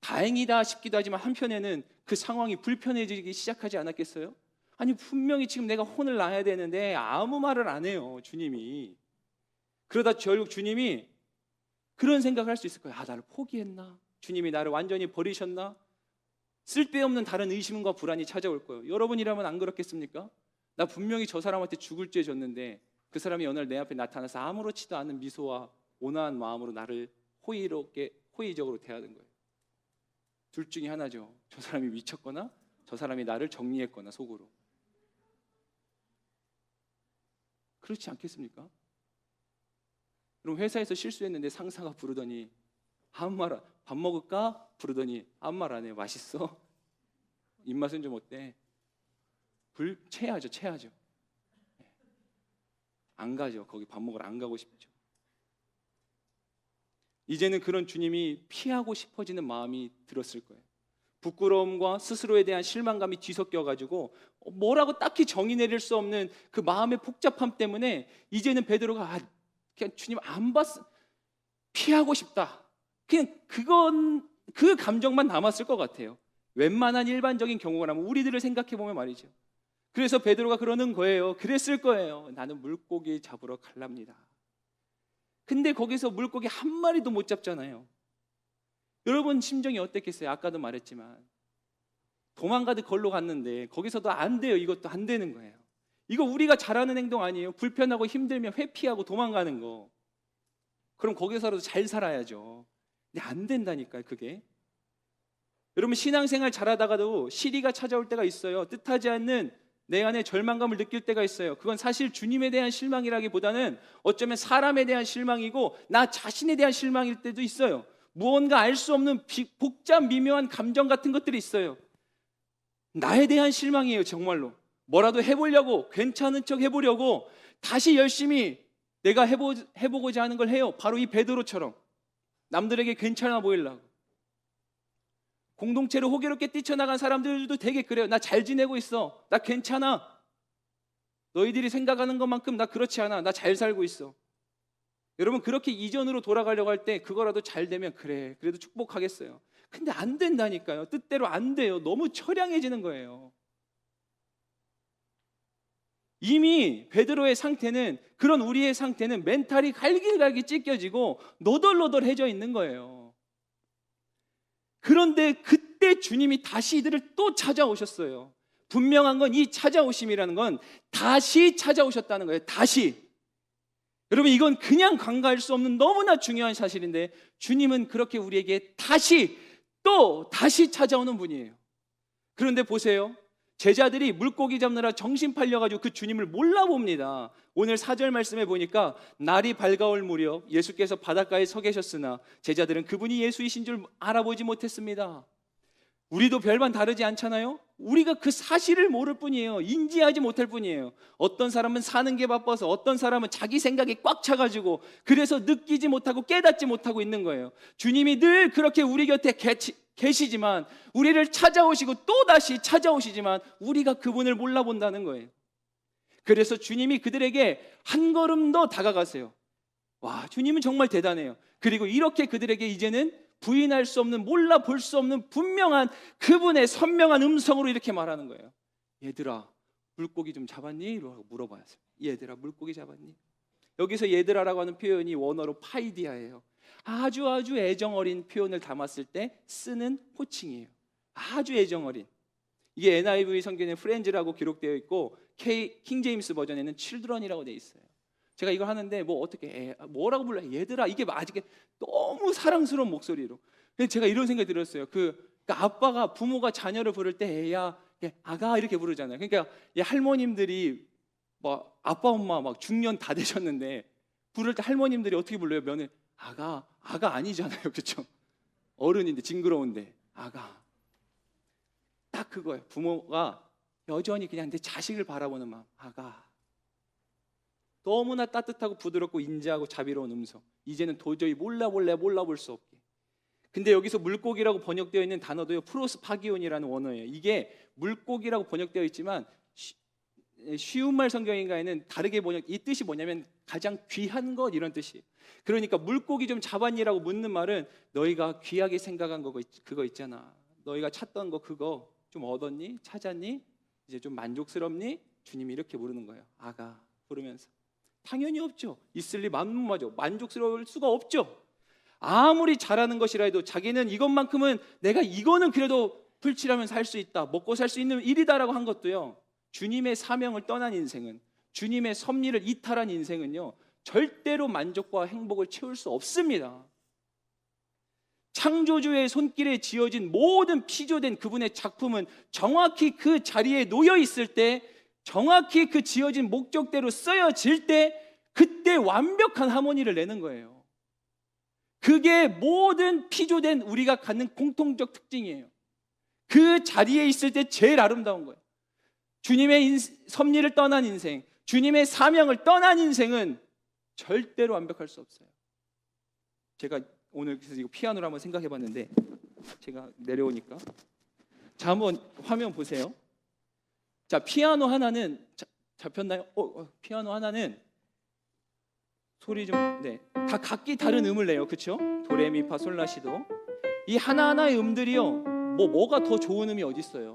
다행이다 싶기도 하지만 한편에는 그 상황이 불편해지기 시작하지 않았겠어요? 아니, 분명히 지금 내가 혼을 놔야 되는데 아무 말을 안 해요 주님이. 그러다 결국 주님이 그런 생각을 할 수 있을 거예요. 나를 포기했나? 주님이 나를 완전히 버리셨나? 쓸데없는 다른 의심과 불안이 찾아올 거예요. 여러분이라면 안 그렇겠습니까? 나 분명히 저 사람한테 죽을 죄 졌는데 그 사람이 어느 날 내 앞에 나타나서 아무렇지도 않은 미소와 온화한 마음으로 나를 호의적으로 대하는 거예요. 둘 중에 하나죠. 저 사람이 미쳤거나 저 사람이 나를 정리했거나 속으로. 그렇지 않겠습니까? 그럼 회사에서 실수했는데 상사가 부르더니 아무 말, 밥 먹을까? 부르더니 아무 말 안 해요. 맛있어? 입맛은 좀 어때? 체하죠. 안 가죠. 거기 밥 먹으러 안 가고 싶죠. 이제는 그런 주님이 피하고 싶어지는 마음이 들었을 거예요. 부끄러움과 스스로에 대한 실망감이 뒤섞여가지고 뭐라고 딱히 정의 내릴 수 없는 그 마음의 복잡함 때문에 이제는 베드로가 그냥 주님 안 봤어, 피하고 싶다, 그냥 그 감정만 남았을 것 같아요. 웬만한 일반적인 경우라면 우리들을 생각해 보면 말이죠. 그래서 베드로가 그러는 거예요. 그랬을 거예요. 나는 물고기 잡으러 갈랍니다. 근데 거기서 물고기 한 마리도 못 잡잖아요. 여러분 심정이 어땠겠어요? 아까도 말했지만 도망가듯 걸로 갔는데 거기서도 안 돼요. 이것도 안 되는 거예요. 이거 우리가 잘하는 행동 아니에요? 불편하고 힘들면 회피하고 도망가는 거. 그럼 거기서라도 잘 살아야죠. 근데 안 된다니까요, 그게. 여러분 신앙생활 잘하다가도 시리가 찾아올 때가 있어요. 뜻하지 않는 내 안에 절망감을 느낄 때가 있어요. 그건 사실 주님에 대한 실망이라기보다는 어쩌면 사람에 대한 실망이고 나 자신에 대한 실망일 때도 있어요. 무언가 알 수 없는 복잡 미묘한 감정 같은 것들이 있어요. 나에 대한 실망이에요. 정말로 뭐라도 해보려고, 괜찮은 척 해보려고 다시 열심히 내가 해보고자 하는 걸 해요. 바로 이 베드로처럼 남들에게 괜찮아 보이려고. 공동체로 호기롭게 뛰쳐나간 사람들도 되게 그래요. 나 잘 지내고 있어, 나 괜찮아, 너희들이 생각하는 것만큼 나 그렇지 않아, 나 잘 살고 있어. 여러분 그렇게 이전으로 돌아가려고 할 때 그거라도 잘 되면 그래, 그래도 축복하겠어요. 근데 안 된다니까요. 뜻대로 안 돼요. 너무 처량해지는 거예요. 이미 베드로의 상태는, 그런 우리의 상태는 멘탈이 갈기갈기 찢겨지고 너덜너덜해져 있는 거예요. 그런데 그때 주님이 다시 이들을 또 찾아오셨어요. 분명한 건 이 찾아오심이라는 건 다시 찾아오셨다는 거예요. 다시. 여러분 이건 그냥 간과할 수 없는 너무나 중요한 사실인데 주님은 그렇게 우리에게 다시 찾아오는 분이에요. 그런데 보세요. 제자들이 물고기 잡느라 정신 팔려가지고 그 주님을 몰라봅니다. 오늘 4절 말씀에 보니까 날이 밝아올 무렵 예수께서 바닷가에 서 계셨으나 제자들은 그분이 예수이신 줄 알아보지 못했습니다. 우리도 별반 다르지 않잖아요. 우리가 그 사실을 모를 뿐이에요. 인지하지 못할 뿐이에요. 어떤 사람은 사는 게 바빠서, 어떤 사람은 자기 생각이 꽉 차가지고 그래서 느끼지 못하고 깨닫지 못하고 있는 거예요. 주님이 늘 그렇게 우리 곁에 계시지만, 우리를 찾아오시고 또 다시 찾아오시지만 우리가 그분을 몰라본다는 거예요. 그래서 주님이 그들에게 한 걸음 더 다가가세요. 와, 주님은 정말 대단해요. 그리고 이렇게 그들에게 이제는 부인할 수 없는, 몰라볼 수 없는 분명한 그분의 선명한 음성으로 이렇게 말하는 거예요. 얘들아, 물고기 좀 잡았니? 라고 물어봐요. 얘들아, 물고기 잡았니? 여기서 얘들아라고 하는 표현이 원어로 파이디아예요. 아주 애정어린 표현을 담았을 때 쓰는 호칭이에요. 아주 애정어린. 이게 NIV 성경에 프렌즈라고 기록되어 있고 킹 제임스 버전에는 children이라고 되어 있어요. 제가 이걸 하는데 뭐 어떻게 뭐라고 불러요? 얘들아, 이게 아직 너무 사랑스러운 목소리로. 그래서 제가 이런 생각이 들었어요. 그러니까 아빠가, 부모가 자녀를 부를 때 애야, 아가 이렇게 부르잖아요. 그러니까 할머님들이 뭐 아빠 엄마 막 중년 다 되셨는데 부를 때 할머님들이 어떻게 불러요? 며느리 아가 아니잖아요, 그렇죠? 어른인데 징그러운데 아가. 딱 그거예요. 부모가 여전히 그냥 내 자식을 바라보는 마음. 아가. 너무나 따뜻하고 부드럽고 인자하고 자비로운 음성. 이제는 도저히 몰라볼 수 없게. 근데 여기서 물고기라고 번역되어 있는 단어도요, 프로스파기온이라는 원어예요. 이게 물고기라고 번역되어 있지만 쉬운 말 성경인가에는 다르게 이 뜻이 뭐냐면 가장 귀한 것, 이런 뜻이에요. 그러니까 물고기 좀 잡았니라고 묻는 말은 너희가 귀하게 생각한 거 그거 있잖아. 너희가 찾던 거 그거 좀 얻었니? 찾았니? 이제 좀 만족스럽니? 주님이 이렇게 부르는 거예요. 아가 부르면서. 당연히 없죠. 있을 리 만무하죠. 만족스러울 수가 없죠. 아무리 잘하는 것이라 해도 자기는 이것만큼은 내가 이거는 그래도 풀칠하면서 할 수 있다, 먹고 살 수 있는 일이다라고 한 것도요, 주님의 사명을 떠난 인생은, 주님의 섭리를 이탈한 인생은요, 절대로 만족과 행복을 채울 수 없습니다. 창조주의 손길에 지어진 모든 피조된 그분의 작품은 정확히 그 자리에 놓여 있을 때, 정확히 그 지어진 목적대로 쓰여질 때, 그때 완벽한 하모니를 내는 거예요. 그게 모든 피조된 우리가 갖는 공통적 특징이에요. 그 자리에 있을 때 제일 아름다운 거예요. 주님의 섭리를 떠난 인생, 주님의 사명을 떠난 인생은 절대로 완벽할 수 없어요. 제가 오늘 그래서 이거 피아노를 한번 생각해 봤는데, 제가 내려오니까 자, 한번 화면 보세요. 자, 피아노 하나는 잡혔나요? 피아노 하나는 소리 좀, 네, 다 각기 다른 음을 내요, 그렇죠? 도레미파 솔라시도. 이 하나하나의 음들이요, 뭐가 더 좋은 음이 어디 있어요?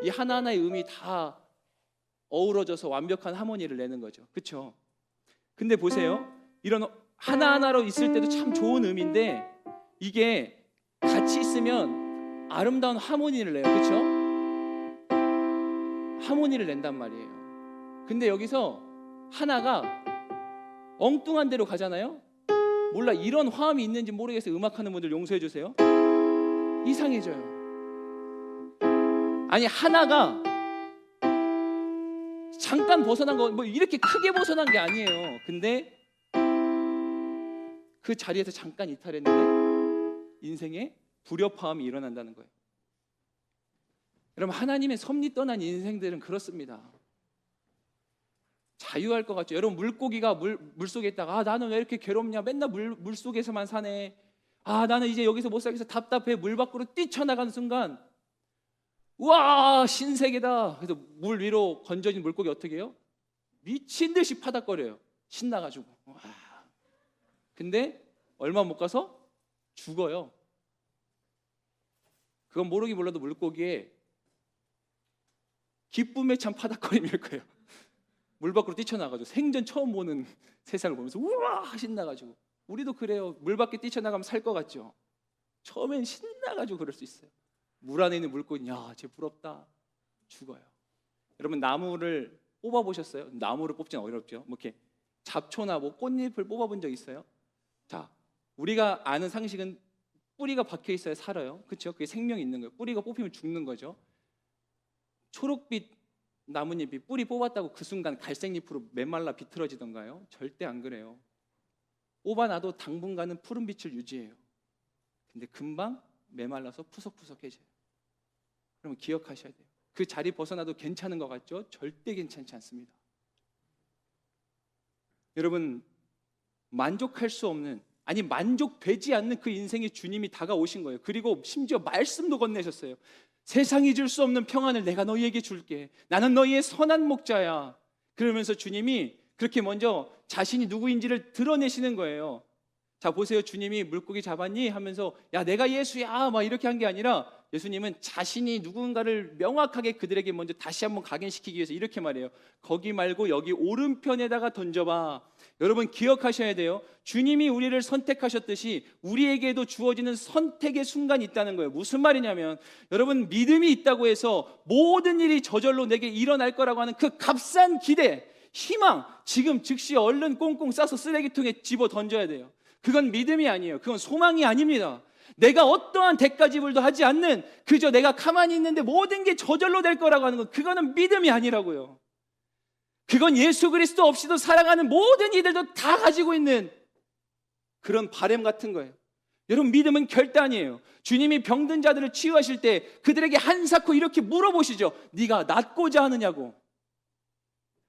이 하나하나의 음이 다 어우러져서 완벽한 하모니를 내는 거죠, 그렇죠? 근데 보세요, 이런 하나하나로 있을 때도 참 좋은 음인데 이게 같이 있으면 아름다운 하모니를 내요, 그렇죠? 하모니를 낸단 말이에요. 근데 여기서 하나가 엉뚱한 데로 가잖아요. 몰라, 이런 화음이 있는지 모르겠어요. 음악하는 분들 용서해 주세요. 이상해져요. 아니, 하나가 잠깐 벗어난 거, 뭐 이렇게 크게 벗어난 게 아니에요. 근데 그 자리에서 잠깐 이탈했는데 인생에 불협화음이 일어난다는 거예요. 여러분, 하나님의 섭리 떠난 인생들은 그렇습니다. 자유할 것 같죠? 여러분, 물고기가 물속에 있다가 나는 왜 이렇게 괴롭냐, 맨날 물속에서만 사네, 나는 이제 여기서 못 살겠어, 답답해, 물 밖으로 뛰쳐나가는 순간 우와, 신세계다. 그래서 물 위로 건져진 물고기 어떻게 해요? 미친 듯이 파닥거려요, 신나가지고. 와. 근데 얼마 못 가서 죽어요. 그건 모르긴 몰라도 물고기의 기쁨에 참 파닥거림일 거예요. 물 밖으로 뛰쳐나가죠. 생전 처음 보는 세상을 보면서 우와 신나가지고. 우리도 그래요. 물 밖에 뛰쳐나가면 살 것 같죠. 처음엔 신나가지고 그럴 수 있어요. 물 안에 있는 물고기, 야, 쟤 부럽다. 죽어요. 여러분, 나무를 뽑아보셨어요? 나무를 뽑지는 어렵죠. 뭐 이렇게 잡초나 뭐 꽃잎을 뽑아본 적 있어요? 자, 우리가 아는 상식은 뿌리가 박혀 있어야 살아요, 그렇죠? 그게 생명이 있는 거예요. 뿌리가 뽑히면 죽는 거죠. 초록빛 나뭇잎이 뿌리 뽑았다고 그 순간 갈색잎으로 메말라 비틀어지던가요? 절대 안 그래요. 뽑아놔도 당분간은 푸른 빛을 유지해요. 근데 금방 메말라서 푸석푸석해져요. 그러면 기억하셔야 돼요. 그 자리 벗어나도 괜찮은 것 같죠? 절대 괜찮지 않습니다. 여러분, 만족할 수 없는, 아니 만족되지 않는 그 인생에 주님이 다가오신 거예요. 그리고 심지어 말씀도 건네셨어요. 세상이 줄 수 없는 평안을 내가 너희에게 줄게. 나는 너희의 선한 목자야. 그러면서 주님이 그렇게 먼저 자신이 누구인지를 드러내시는 거예요. 자, 보세요. 주님이 물고기 잡았니? 하면서 야, 내가 예수야 막 이렇게 한 게 아니라 예수님은 자신이 누군가를 명확하게 그들에게 먼저 다시 한번 각인시키기 위해서 이렇게 말해요. 거기 말고 여기 오른편에다가 던져봐. 여러분 기억하셔야 돼요. 주님이 우리를 선택하셨듯이 우리에게도 주어지는 선택의 순간이 있다는 거예요. 무슨 말이냐면 여러분, 믿음이 있다고 해서 모든 일이 저절로 내게 일어날 거라고 하는 그 값싼 기대, 희망, 지금 즉시 얼른 꽁꽁 싸서 쓰레기통에 집어 던져야 돼요. 그건 믿음이 아니에요. 그건 소망이 아닙니다. 내가 어떠한 대가 지불도 하지 않는, 그저 내가 가만히 있는데 모든 게 저절로 될 거라고 하는 건 그거는 믿음이 아니라고요. 그건 예수 그리스도 없이도 살아가는 모든 이들도 다 가지고 있는 그런 바램 같은 거예요. 여러분, 믿음은 결단이에요. 주님이 병든 자들을 치유하실 때 그들에게 한사코 이렇게 물어보시죠. 네가 낫고자 하느냐고.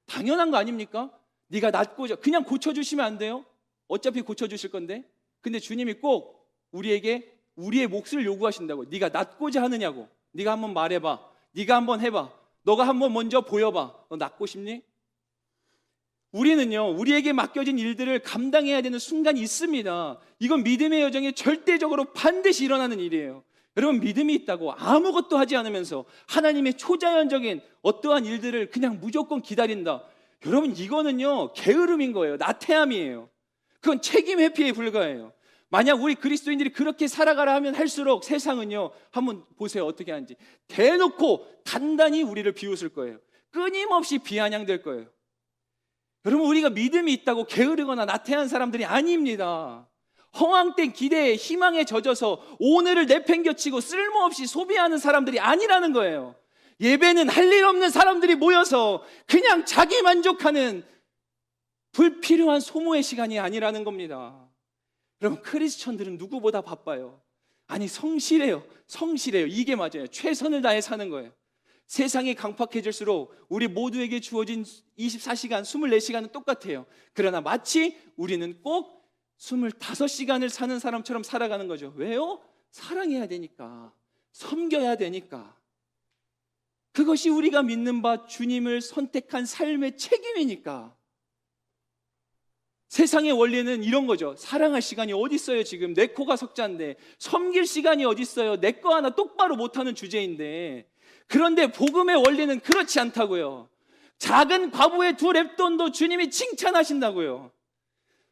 당연한 거 아닙니까? 네가 낫고자, 그냥 고쳐주시면 안 돼요? 어차피 고쳐주실 건데. 근데 주님이 꼭 우리에게 우리의 몫을 요구하신다고. 네가 낫고자 하느냐고. 네가 한번 말해봐. 네가 한번 해봐. 너가 한번 먼저 보여봐. 너 낫고 싶니? 우리는요, 우리에게 맡겨진 일들을 감당해야 되는 순간이 있습니다. 이건 믿음의 여정에 절대적으로 반드시 일어나는 일이에요. 여러분, 믿음이 있다고 아무것도 하지 않으면서 하나님의 초자연적인 어떠한 일들을 그냥 무조건 기다린다. 여러분, 이거는요 게으름인 거예요. 나태함이에요. 그건 책임 회피에 불과해요. 만약 우리 그리스도인들이 그렇게 살아가라 하면 할수록 세상은요, 한번 보세요. 어떻게 하는지. 대놓고 단단히 우리를 비웃을 거예요. 끊임없이 비아냥될 거예요. 여러분, 우리가 믿음이 있다고 게으르거나 나태한 사람들이 아닙니다. 허황된 기대에 희망에 젖어서 오늘을 내팽겨치고 쓸모없이 소비하는 사람들이 아니라는 거예요. 예배는 할 일 없는 사람들이 모여서 그냥 자기 만족하는 불필요한 소모의 시간이 아니라는 겁니다. 여러분, 크리스천들은 누구보다 바빠요. 아니, 성실해요. 성실해요. 이게 맞아요. 최선을 다해 사는 거예요. 세상이 강팍해질수록 우리 모두에게 주어진 24시간, 24시간은 똑같아요. 그러나 마치 우리는 꼭 25시간을 사는 사람처럼 살아가는 거죠. 왜요? 사랑해야 되니까, 섬겨야 되니까. 그것이 우리가 믿는 바 주님을 선택한 삶의 책임이니까. 세상의 원리는 이런 거죠. 사랑할 시간이 어디 있어요? 지금 내 코가 석자인데. 섬길 시간이 어디 있어요? 내 거 하나 똑바로 못하는 주제인데. 그런데 복음의 원리는 그렇지 않다고요. 작은 과부의 2렙돈도 주님이 칭찬하신다고요.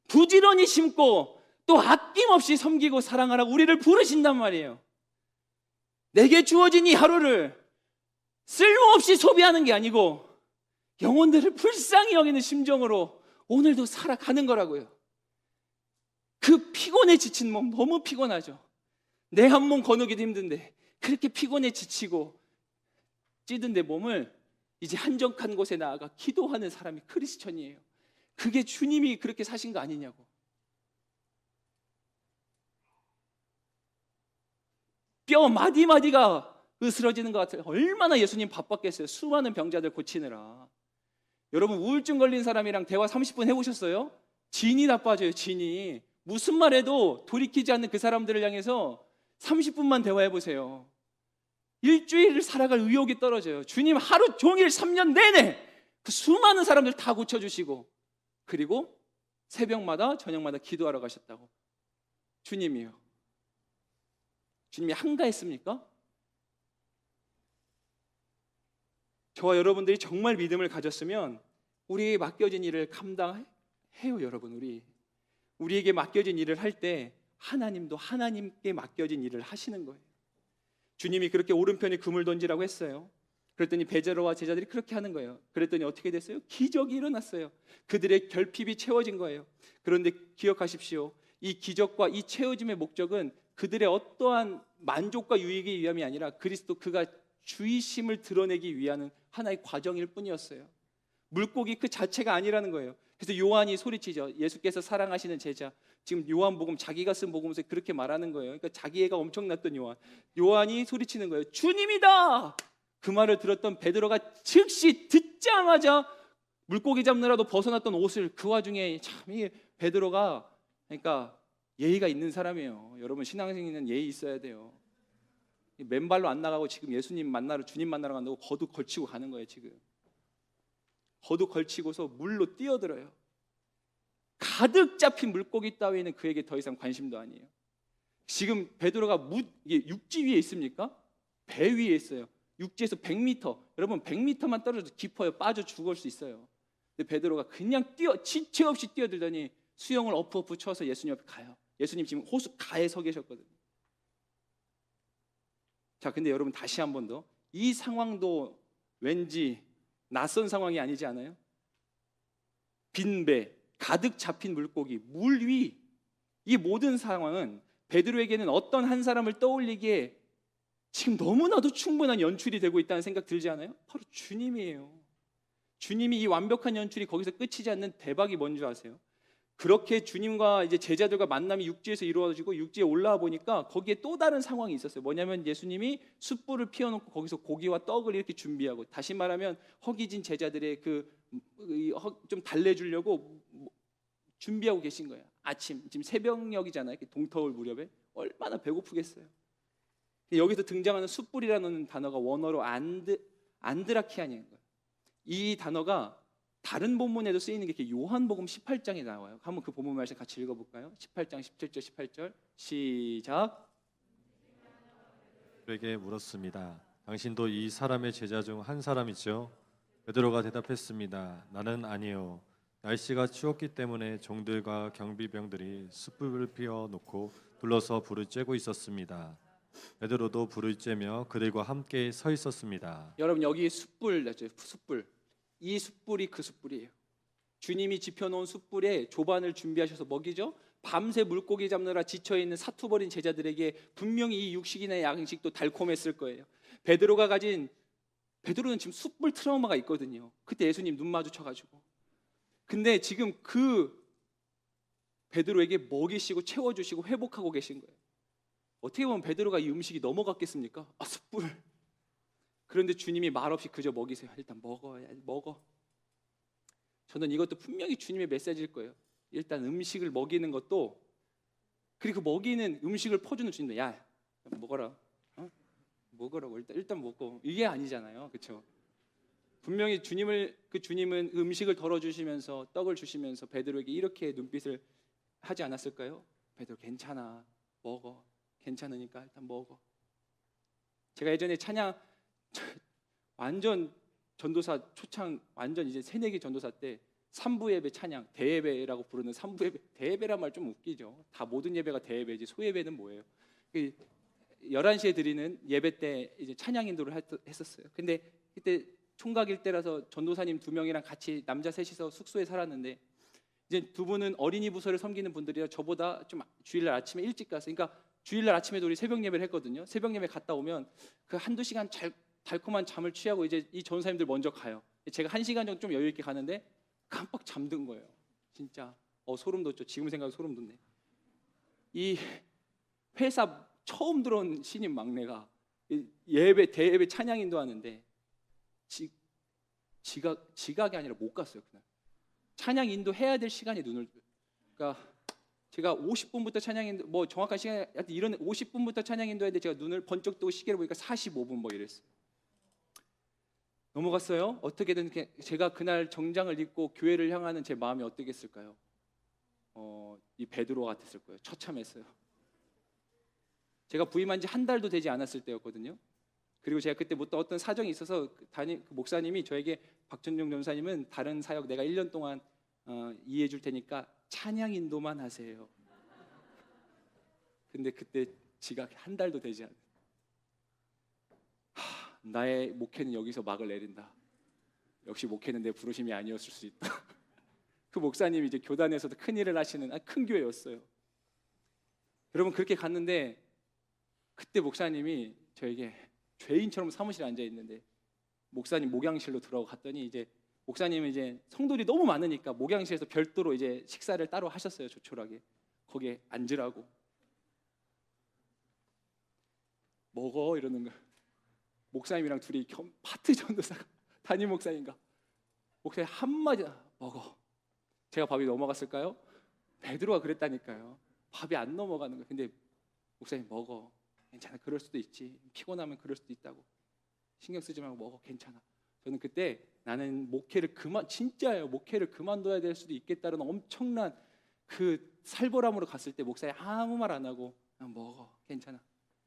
부지런히 심고 또 아낌없이 섬기고 사랑하라고 우리를 부르신단 말이에요. 내게 주어진 이 하루를 쓸모없이 소비하는 게 아니고 영혼들을 불쌍히 여기는 심정으로 오늘도 살아가는 거라고요. 그 피곤에 지친 몸, 너무 피곤하죠. 내 한 몸 거누기도 힘든데 그렇게 피곤에 지치고 찌든 내 몸을 이제 한적한 곳에 나아가 기도하는 사람이 크리스천이에요. 그게 주님이 그렇게 사신 거 아니냐고. 뼈 마디마디가 으스러지는 것 같아요. 얼마나 예수님 바빴겠어요. 수많은 병자들 고치느라. 여러분, 우울증 걸린 사람이랑 대화 30분 해보셨어요? 진이 나빠져요. 진이. 무슨 말해도 돌이키지 않는 그 사람들을 향해서 30분만 대화해보세요. 일주일을 살아갈 의욕이 떨어져요. 주님 하루 종일 3년 내내 그 수많은 사람들 다 고쳐주시고, 그리고 새벽마다 저녁마다 기도하러 가셨다고. 주님이요. 주님이 한가했습니까? 저와 여러분들이 정말 믿음을 가졌으면 우리에게 맡겨진 일을 감당해요. 여러분, 우리에게 맡겨진 일을 할 때 하나님도 하나님께 맡겨진 일을 하시는 거예요. 주님이 그렇게 오른편에 금을 던지라고 했어요. 그랬더니 베드로와 제자들이 그렇게 하는 거예요. 그랬더니 어떻게 됐어요? 기적이 일어났어요. 그들의 결핍이 채워진 거예요. 그런데 기억하십시오. 이 기적과 이 채워짐의 목적은 그들의 어떠한 만족과 유익의 위함이 아니라 그리스도 그가 주이심을 드러내기 위한 하나의 과정일 뿐이었어요. 물고기 그 자체가 아니라는 거예요. 그래서 요한이 소리치죠. 예수께서 사랑하시는 제자. 지금 요한복음 자기가 쓴 복음서에 그렇게 말하는 거예요. 그러니까 자기 애가 엄청났던 요한이 소리치는 거예요. 주님이다! 그 말을 들었던 베드로가 즉시 듣자마자 물고기 잡느라도 벗어났던 옷을, 그 와중에 참 이게 베드로가 그러니까 예의가 있는 사람이에요. 여러분, 신앙생활은 예의 있어야 돼요. 맨발로 안 나가고 지금 주님 만나러 간다고 거둑 걸치고 가는 거예요. 지금 거둑 걸치고서 물로 뛰어들어요. 가득 잡힌 물고기 따위는 그에게 더 이상 관심도 아니에요. 지금 베드로가 이게 육지 위에 있습니까? 배 위에 있어요. 육지에서 100m, 여러분 100m만 떨어져도 깊어요. 빠져 죽을 수 있어요. 근데 베드로가 그냥 지체 없이 뛰어들더니 수영을 엎어 쳐서 예수님 앞에 가요. 예수님 지금 호수 가에 서 계셨거든요. 자, 근데 여러분 다시 한 번 더, 이 상황도 왠지 낯선 상황이 아니지 않아요? 빈 배, 가득 잡힌 물고기, 물 위, 이 모든 상황은 베드로에게는 어떤 한 사람을 떠올리기에 지금 너무나도 충분한 연출이 되고 있다는 생각 들지 않아요? 바로 주님이에요. 주님이 이 완벽한 연출이 거기서 끝이지 않는 대박이 뭔지 아세요? 그렇게 주님과 이제 제자들과 만남이 육지에서 이루어지고 육지에 올라와 보니까 거기에 또 다른 상황이 있었어요. 뭐냐면 예수님이 숯불을 피워놓고 거기서 고기와 떡을 이렇게 준비하고, 다시 말하면 허기진 제자들의 좀 달래주려고 준비하고 계신 거예요. 아침, 지금 새벽녘이잖아요. 동터울 무렵에 얼마나 배고프겠어요. 여기서 등장하는 숯불이라는 단어가 원어로 안드라키아인 거예요. 이 단어가 다른 본문에도 쓰이는 게 요한복음 18장에 나와요. 한번 그 본문 말씀 같이 읽어볼까요? 18장 17절 18절 시작. 그에게 물었습니다. 당신도 이 사람의 제자 중 한 사람이죠? 베드로가 대답했습니다. 나는 아니요. 날씨가 추웠기 때문에 종들과 경비병들이 숯불을 피워 놓고 둘러서 불을 쬐고 있었습니다. 베드로도 불을 쬐며 그들과 함께 서 있었습니다. 여러분, 여기 숯불 났죠? 숯불. 이 숯불이 그 숯불이에요. 주님이 지펴놓은 숯불에 조반을 준비하셔서 먹이죠. 밤새 물고기 잡느라 지쳐있는 사투버린 제자들에게 분명히 이 육식이나 양식도 달콤했을 거예요. 베드로는 지금 숯불 트라우마가 있거든요. 그때 예수님 눈 마주쳐가지고. 근데 지금 그 베드로에게 먹이시고 채워주시고 회복하고 계신 거예요. 어떻게 보면 베드로가 이 음식이 넘어갔겠습니까? 숯불. 그런데 주님이 말없이 그저 먹이세요. 일단 먹어. 저는 이것도 분명히 주님의 메시지일 거예요. 일단 음식을 먹이는 것도, 그리고 먹이는 음식을 퍼주는 주님도, 야 먹어라, 먹으라고, 일단 먹고, 이게 아니잖아요. 그렇죠? 분명히 주님은 음식을 덜어주시면서 떡을 주시면서 베드로에게 이렇게 눈빛을 하지 않았을까요? 베드로, 괜찮아, 먹어. 괜찮으니까 일단 먹어. 제가 예전에 찬양 완전 전도사 초창, 완전 이제 새내기 전도사 때 3부 예배 찬양, 대예배라고 부르는 3부 예배, 대예배란 말 좀 웃기죠. 다 모든 예배가 대예배지 소예배는 뭐예요? 11시에 드리는 예배 때 이제 찬양 인도를 했었어요. 근데 그때 총각일 때라서 전도사님 2명이랑 같이 남자 셋이서 숙소에 살았는데, 이제 두 분은 어린이 부서를 섬기는 분들이라 저보다 좀 주일날 아침에 일찍 가서, 그러니까 주일날 아침에도 우리 새벽 예배를 했거든요. 새벽 예배 갔다 오면 그 한두 시간 달콤한 잠을 취하고 이제 이 전사님들 먼저 가요. 제가 1시간 정도 좀 여유 있게 가는데 깜빡 잠든 거예요. 진짜 소름 돋죠. 지금 생각해도 소름 돋네. 이 회사 처음 들어온 신입 막내가 대예배 찬양 인도하는데 지각이 아니라 못 갔어요. 그날 찬양 인도해야 될 시간에 그러니까 제가 50분부터 찬양 인도, 뭐 정확한 시간 이런 50분부터 찬양 인도했는데 제가 눈을 번쩍 뜨고 시계를 보니까 45분 뭐 이랬어요. 넘어갔어요. 어떻게든 제가 그날 정장을 입고 교회를 향하는 제 마음이 어떻겠을까요? 이 베드로 같았을 거예요. 처참했어요. 제가 부임한 지 한 달도 되지 않았을 때였거든요. 그리고 제가 그때 어떤 사정이 있어서 그 목사님이 저에게, 박준종 전사님은 다른 사역 내가 1년 동안 이해해 줄 테니까 찬양 인도만 하세요. 근데 그때 지각 한 달도 되지 않은, 나의 목회는 여기서 막을 내린다. 역시 목회는 내 부르심이 아니었을 수 있다. 그 목사님이 이제 교단에서도 큰 일을 하시는 큰 교회였어요. 여러분, 그렇게 갔는데 그때 목사님이 저에게 죄인처럼 사무실에 앉아 있는데, 목사님 목양실로 들어갔더니 이제 목사님은 이제 성도들이 너무 많으니까 목양실에서 별도로 이제 식사를 따로 하셨어요. 조촐하게 거기에 앉으라고. 먹어 이러는 거야. 목사님이랑 둘이 파트 전도사가 담임 목사님과 목사님 한마디 먹어. 제가 밥이 넘어갔을까요? 베드로가 그랬다니까요. 밥이 안 넘어가는 거예요. 근데 목사님 먹어. 괜찮아. 그럴 수도 있지. 피곤하면 그럴 수도 있다고. 신경 쓰지 말고 먹어. 괜찮아. 저는 그때 나는 목회를 진짜예요. 목회를 그만둬야 될 수도 있겠다는 엄청난 그 살벌함으로 갔을 때 목사님 아무 말 안 하고 그냥 먹어. 괜찮아.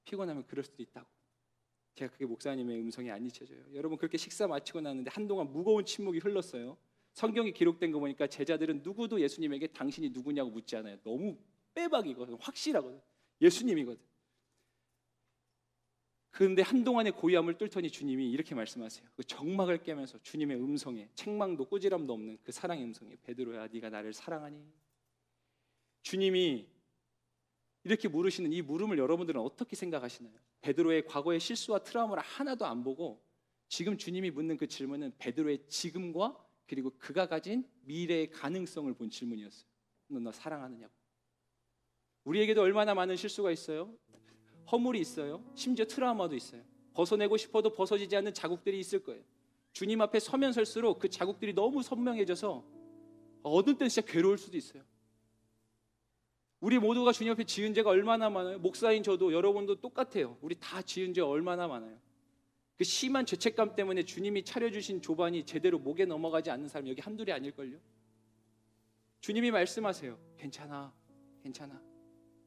피곤하면 그럴 수도 있다고. 제가 그게 목사님의 음성이 안 잊혀져요. 여러분 그렇게 식사 마치고 나는데 한동안 무거운 침묵이 흘렀어요. 성경에 기록된 거 보니까 제자들은 누구도 예수님에게 당신이 누구냐고 묻지 않아요. 너무 빼박이거든. 확실하거든. 예수님이거든. 그런데 한동안의 고요함을 뚫더니 주님이 이렇게 말씀하세요. 그 정막을 깨면서 주님의 음성에 책망도 꾸지람도 없는 그 사랑의 음성에 베드로야 네가 나를 사랑하니? 주님이 이렇게 물으시는 이 물음을 여러분들은 어떻게 생각하시나요? 베드로의 과거의 실수와 트라우마를 하나도 안 보고 지금 주님이 묻는 그 질문은 베드로의 지금과 그리고 그가 가진 미래의 가능성을 본 질문이었어요. 너 나 사랑하느냐고. 우리에게도 얼마나 많은 실수가 있어요. 허물이 있어요. 심지어 트라우마도 있어요. 벗어내고 싶어도 벗어지지 않는 자국들이 있을 거예요. 주님 앞에 서면 설수록 그 자국들이 너무 선명해져서 어느 때는 진짜 괴로울 수도 있어요. 우리 모두가 주님 앞에 지은 죄가 얼마나 많아요. 목사인 저도 여러분도 똑같아요. 우리 다 지은 죄 얼마나 많아요. 그 심한 죄책감 때문에 주님이 차려주신 조반이 제대로 목에 넘어가지 않는 사람 여기 한둘이 아닐걸요. 주님이 말씀하세요. 괜찮아. 괜찮아.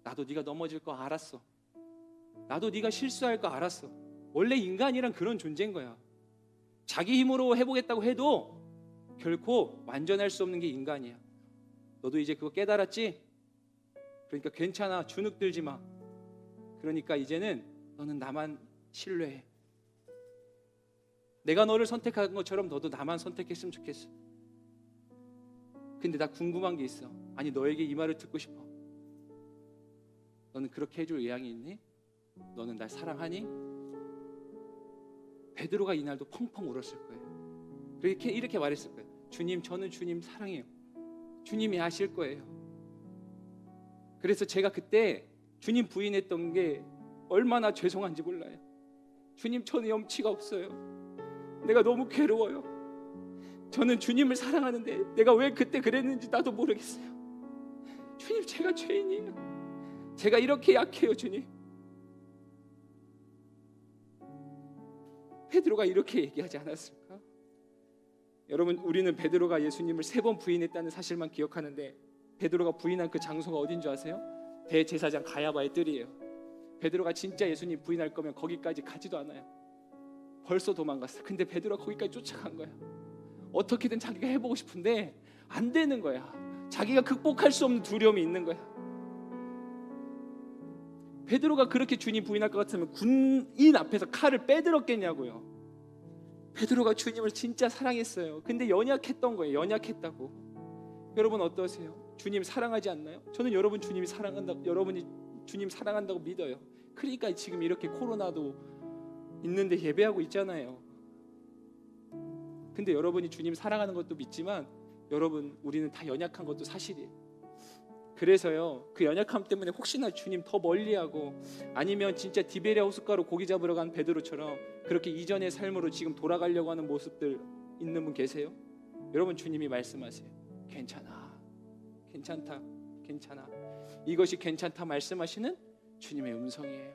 나도 네가 넘어질 거 알았어. 나도 네가 실수할 거 알았어. 원래 인간이란 그런 존재인 거야. 자기 힘으로 해보겠다고 해도 결코 완전할 수 없는 게 인간이야. 너도 이제 그거 깨달았지? 그러니까 괜찮아. 주눅 들지 마. 그러니까 이제는 너는 나만 신뢰해. 내가 너를 선택한 것처럼 너도 나만 선택했으면 좋겠어. 근데 나 궁금한 게 있어. 아니 너에게 이 말을 듣고 싶어. 너는 그렇게 해줄 의향이 있니? 너는 날 사랑하니? 베드로가 이날도 펑펑 울었을 거예요. 이렇게 말했을 거예요. 주님, 저는 주님 사랑해요. 주님이 아실 거예요. 그래서 제가 그때 주님 부인했던 게 얼마나 죄송한지 몰라요. 주님, 저는 염치가 없어요. 내가 너무 괴로워요. 저는 주님을 사랑하는데 내가 왜 그때 그랬는지 나도 모르겠어요. 주님, 제가 죄인이에요. 제가 이렇게 약해요, 주님. 베드로가 이렇게 얘기하지 않았을까? 여러분, 우리는 베드로가 예수님을 3번 부인했다는 사실만 기억하는데 베드로가 부인한 그 장소가 어딘 줄 아세요? 대제사장 가야바의 뜰이에요. 베드로가 진짜 예수님 부인할 거면 거기까지 가지도 않아요. 벌써 도망갔어요. 근데 베드로가 거기까지 쫓아간 거야. 어떻게든 자기가 해보고 싶은데 안 되는 거야. 자기가 극복할 수 없는 두려움이 있는 거야. 베드로가 그렇게 주님 부인할 것 같으면 군인 앞에서 칼을 빼들었겠냐고요. 베드로가 주님을 진짜 사랑했어요. 근데 연약했던 거예요. 연약했다고. 여러분 어떠세요? 주님 사랑하지 않나요? 저는 여러분이 주님 사랑한다고 믿어요. 그러니까 지금 이렇게 코로나도 있는데 예배하고 있잖아요. 근데 여러분이 주님 사랑하는 것도 믿지만 여러분, 우리는 다 연약한 것도 사실이에요. 그래서요, 그 연약함 때문에 혹시나 주님 더 멀리하고 아니면 진짜 디베리아 호숫가로 고기 잡으러 간 베드로처럼 그렇게 이전의 삶으로 지금 돌아가려고 하는 모습들 있는 분 계세요? 여러분, 주님이 말씀하세요. 괜찮아, 괜찮다, 괜찮아. 이것이 괜찮다 말씀하시는 주님의 음성이에요.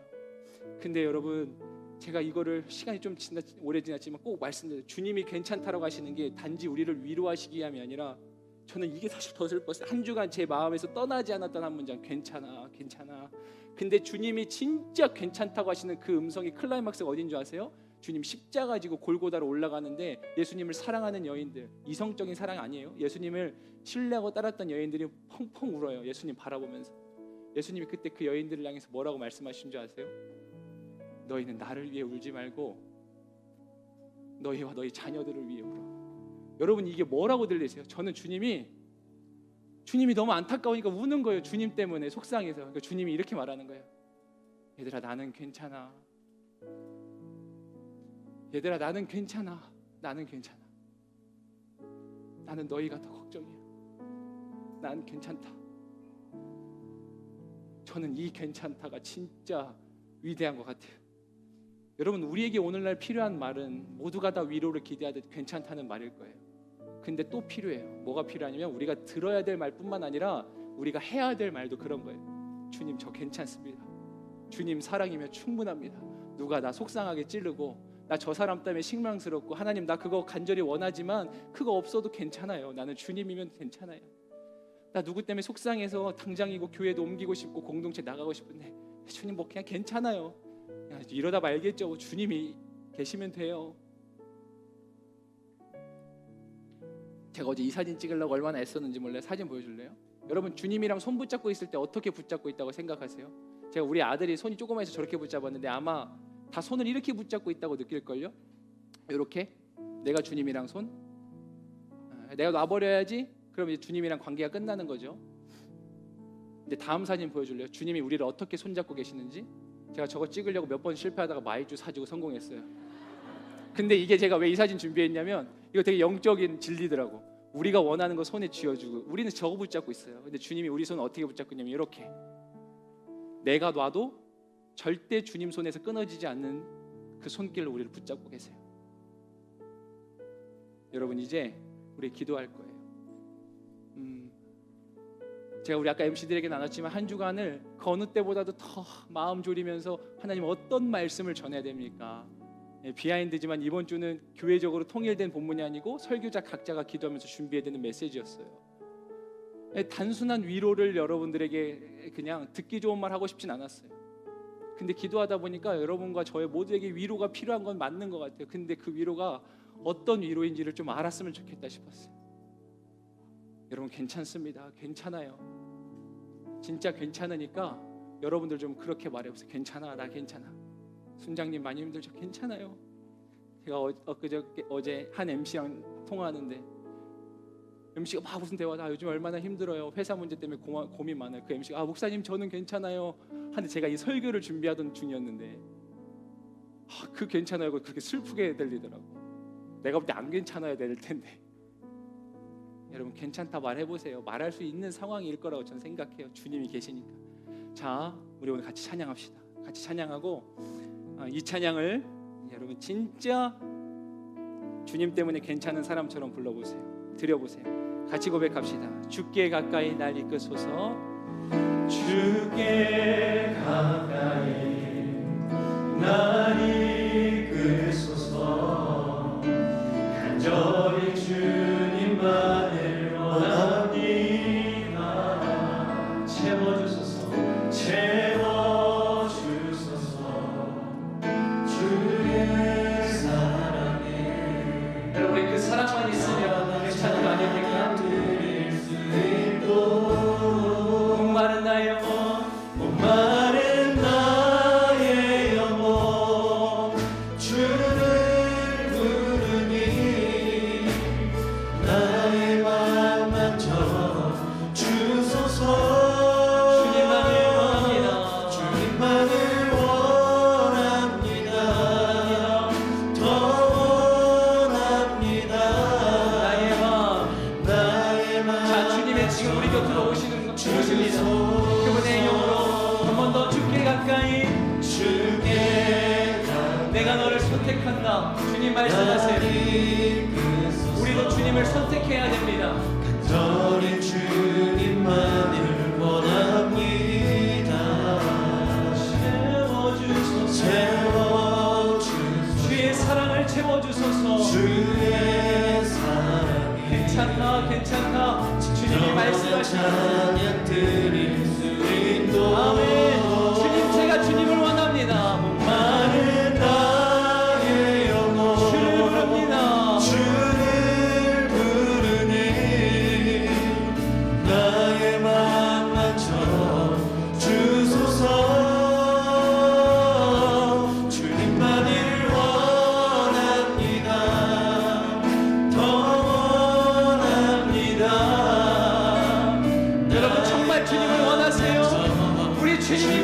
근데 여러분, 제가 이거를 시간이 좀 오래 지났지만 꼭 말씀드려요. 주님이 괜찮다라고 하시는 게 단지 우리를 위로하시기 위함이 아니라 저는 이게 사실 더 슬펐어요. 한 주간 제 마음에서 떠나지 않았던 한 문장, 괜찮아, 괜찮아. 근데 주님이 진짜 괜찮다고 하시는 그 음성의 클라이막스가 어딘 줄 아세요? 주님 십자가 지고 골고다로 올라가는데 예수님을 사랑하는 여인들, 이성적인 사랑 아니에요. 예수님을 신뢰하고 따랐던 여인들이 펑펑 울어요. 예수님 바라보면서. 예수님이 그때 그 여인들을 향해서 뭐라고 말씀하신 줄 아세요? 너희는 나를 위해 울지 말고 너희와 너희 자녀들을 위해 울어. 여러분, 이게 뭐라고 들리세요? 저는 주님이 너무 안타까우니까 우는 거예요. 주님 때문에 속상해서. 그러니까 주님이 이렇게 말하는 거예요. 얘들아, 나는 괜찮아. 얘들아, 나는 괜찮아. 나는 괜찮아. 나는 너희가 더 걱정이야. 난 괜찮다. 저는 이 괜찮다가 진짜 위대한 것 같아요. 여러분, 우리에게 오늘날 필요한 말은 모두가 다 위로를 기대하듯 괜찮다는 말일 거예요. 근데 또 필요해요. 뭐가 필요하냐면 우리가 들어야 될 말뿐만 아니라 우리가 해야 될 말도 그런 거예요. 주님, 저 괜찮습니다. 주님 사랑이면 충분합니다. 누가 나 속상하게 찌르고 나 저 사람 때문에 실망스럽고 하나님 나 그거 간절히 원하지만 그거 없어도 괜찮아요. 나는 주님이면 괜찮아요. 나 누구 때문에 속상해서 당장이고 교회도 옮기고 싶고 공동체 나가고 싶은데 주님 뭐 그냥 괜찮아요. 이러다 말겠죠. 주님이 계시면 돼요. 제가 어제 이 사진 찍으려고 얼마나 애썼는지 몰라요. 사진 보여줄래요? 여러분, 주님이랑 손 붙잡고 있을 때 어떻게 붙잡고 있다고 생각하세요? 제가 우리 아들이 손이 조그마해서 저렇게 붙잡았는데 아마 다 손을 이렇게 붙잡고 있다고 느낄걸요? 이렇게 내가 주님이랑 손, 내가 놔버려야지. 그럼 이제 주님이랑 관계가 끝나는 거죠. 근데 다음 사진 보여줄래요? 주님이 우리를 어떻게 손잡고 계시는지. 제가 저거 찍으려고 몇 번 실패하다가 마이쮸 사주고 성공했어요. 근데 이게 제가 왜 이 사진 준비했냐면 이거 되게 영적인 진리더라고. 우리가 원하는 거 손에 쥐어주고 우리는 저거 붙잡고 있어요. 근데 주님이 우리 손을 어떻게 붙잡고 있냐면 이렇게. 내가 놔도 절대 주님 손에서 끊어지지 않는 그 손길로 우리를 붙잡고 계세요. 여러분, 이제 우리 기도할 거예요. 제가 우리 아까 MC들에게 나눴지만 한 주간을 그 어느 때보다도 더 마음 졸이면서 하나님 어떤 말씀을 전해야 됩니까? 비하인드지만 이번 주는 교회적으로 통일된 본문이 아니고 설교자 각자가 기도하면서 준비해야 되는 메시지였어요. 단순한 위로를 여러분들에게 그냥 듣기 좋은 말 하고 싶진 않았어요. 근데 기도하다 보니까 여러분과 저의 모두에게 위로가 필요한 건 맞는 것 같아요. 근데 그 위로가 어떤 위로인지를 좀 알았으면 좋겠다 싶었어요. 여러분, 괜찮습니다. 괜찮아요. 진짜 괜찮으니까 여러분들 좀 그렇게 말해보세요. 괜찮아, 나 괜찮아. 순장님 많이 힘들죠? 괜찮아요. 제가 어제 한 MC랑 통화하는데 MC가 막 무슨 대화, 요즘 얼마나 힘들어요. 회사 문제 때문에 고민 많아요. 그 MC가 목사님 저는 괜찮아요. 하는데 제가 이 설교를 준비하던 중이었는데 그 괜찮아요가 그렇게 슬프게 들리더라고. 내가 볼 때 안 괜찮아야 될 텐데. 여러분, 괜찮다 말해보세요. 말할 수 있는 상황일 거라고 저는 생각해요. 주님이 계시니까. 자, 우리 오늘 같이 찬양합시다. 같이 찬양하고 이 찬양을 여러분 진짜 주님 때문에 괜찮은 사람처럼 불러보세요. 드려보세요. 같이 고백합시다. 주께 가까이 날 이끄소서. 주께 가까이 날 이끄소서. 간절히 주님만을 원합니다. 채워주소서. 채워주소서. 주의 사랑에. 여러분, 그 사랑만 있으면 괜찮은 거 아닙니까? 목마른 나의 영혼, 목마른 나의 영혼, 주를 부르니 나의 맘만 쳐 주소서. 주님만을 원합니다. 주님만을 원합니다. 더 원합니다. 나의 맘. 자, 주님의 지금 우리 곁으로 오시는 것입니다. 그분의 영으로 한 번 더 주께 가까이. 주께 가까이 내가 너를 선택한다. 주님 말씀하세요. 우리도 주님을 선택해야 됩니다. 간절히 주님만을 원합니다. 채워주소서. 채워주소서. 주의 사랑을 채워주소서. 주의 사랑에. 괜찮다, 괜찮다. 주님이 말씀하시는 드릴 수 있도록. 아멘. 주님, 제가 주님을 원합니다. 목마른 나의 영혼, 주를 부릅니다. 주를 부르니 나의 맘만 쳐 주소서. 주님만을 원합니다. 더 원합니다. 여러분, 정말 주님을 원하세요? 우리 주님이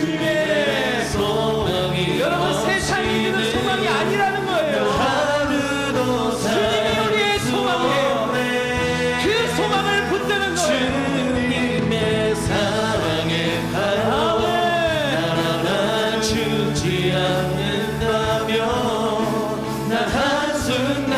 주님의 소망이 여러분 세상이 주는 소망이 아니라는 거예요. 하루도 주님이 우리의 소망이에요. 그 소망을 붙드는 거예요. 주님의 사랑에 하여 날 안아주지 않는다면 난 한순간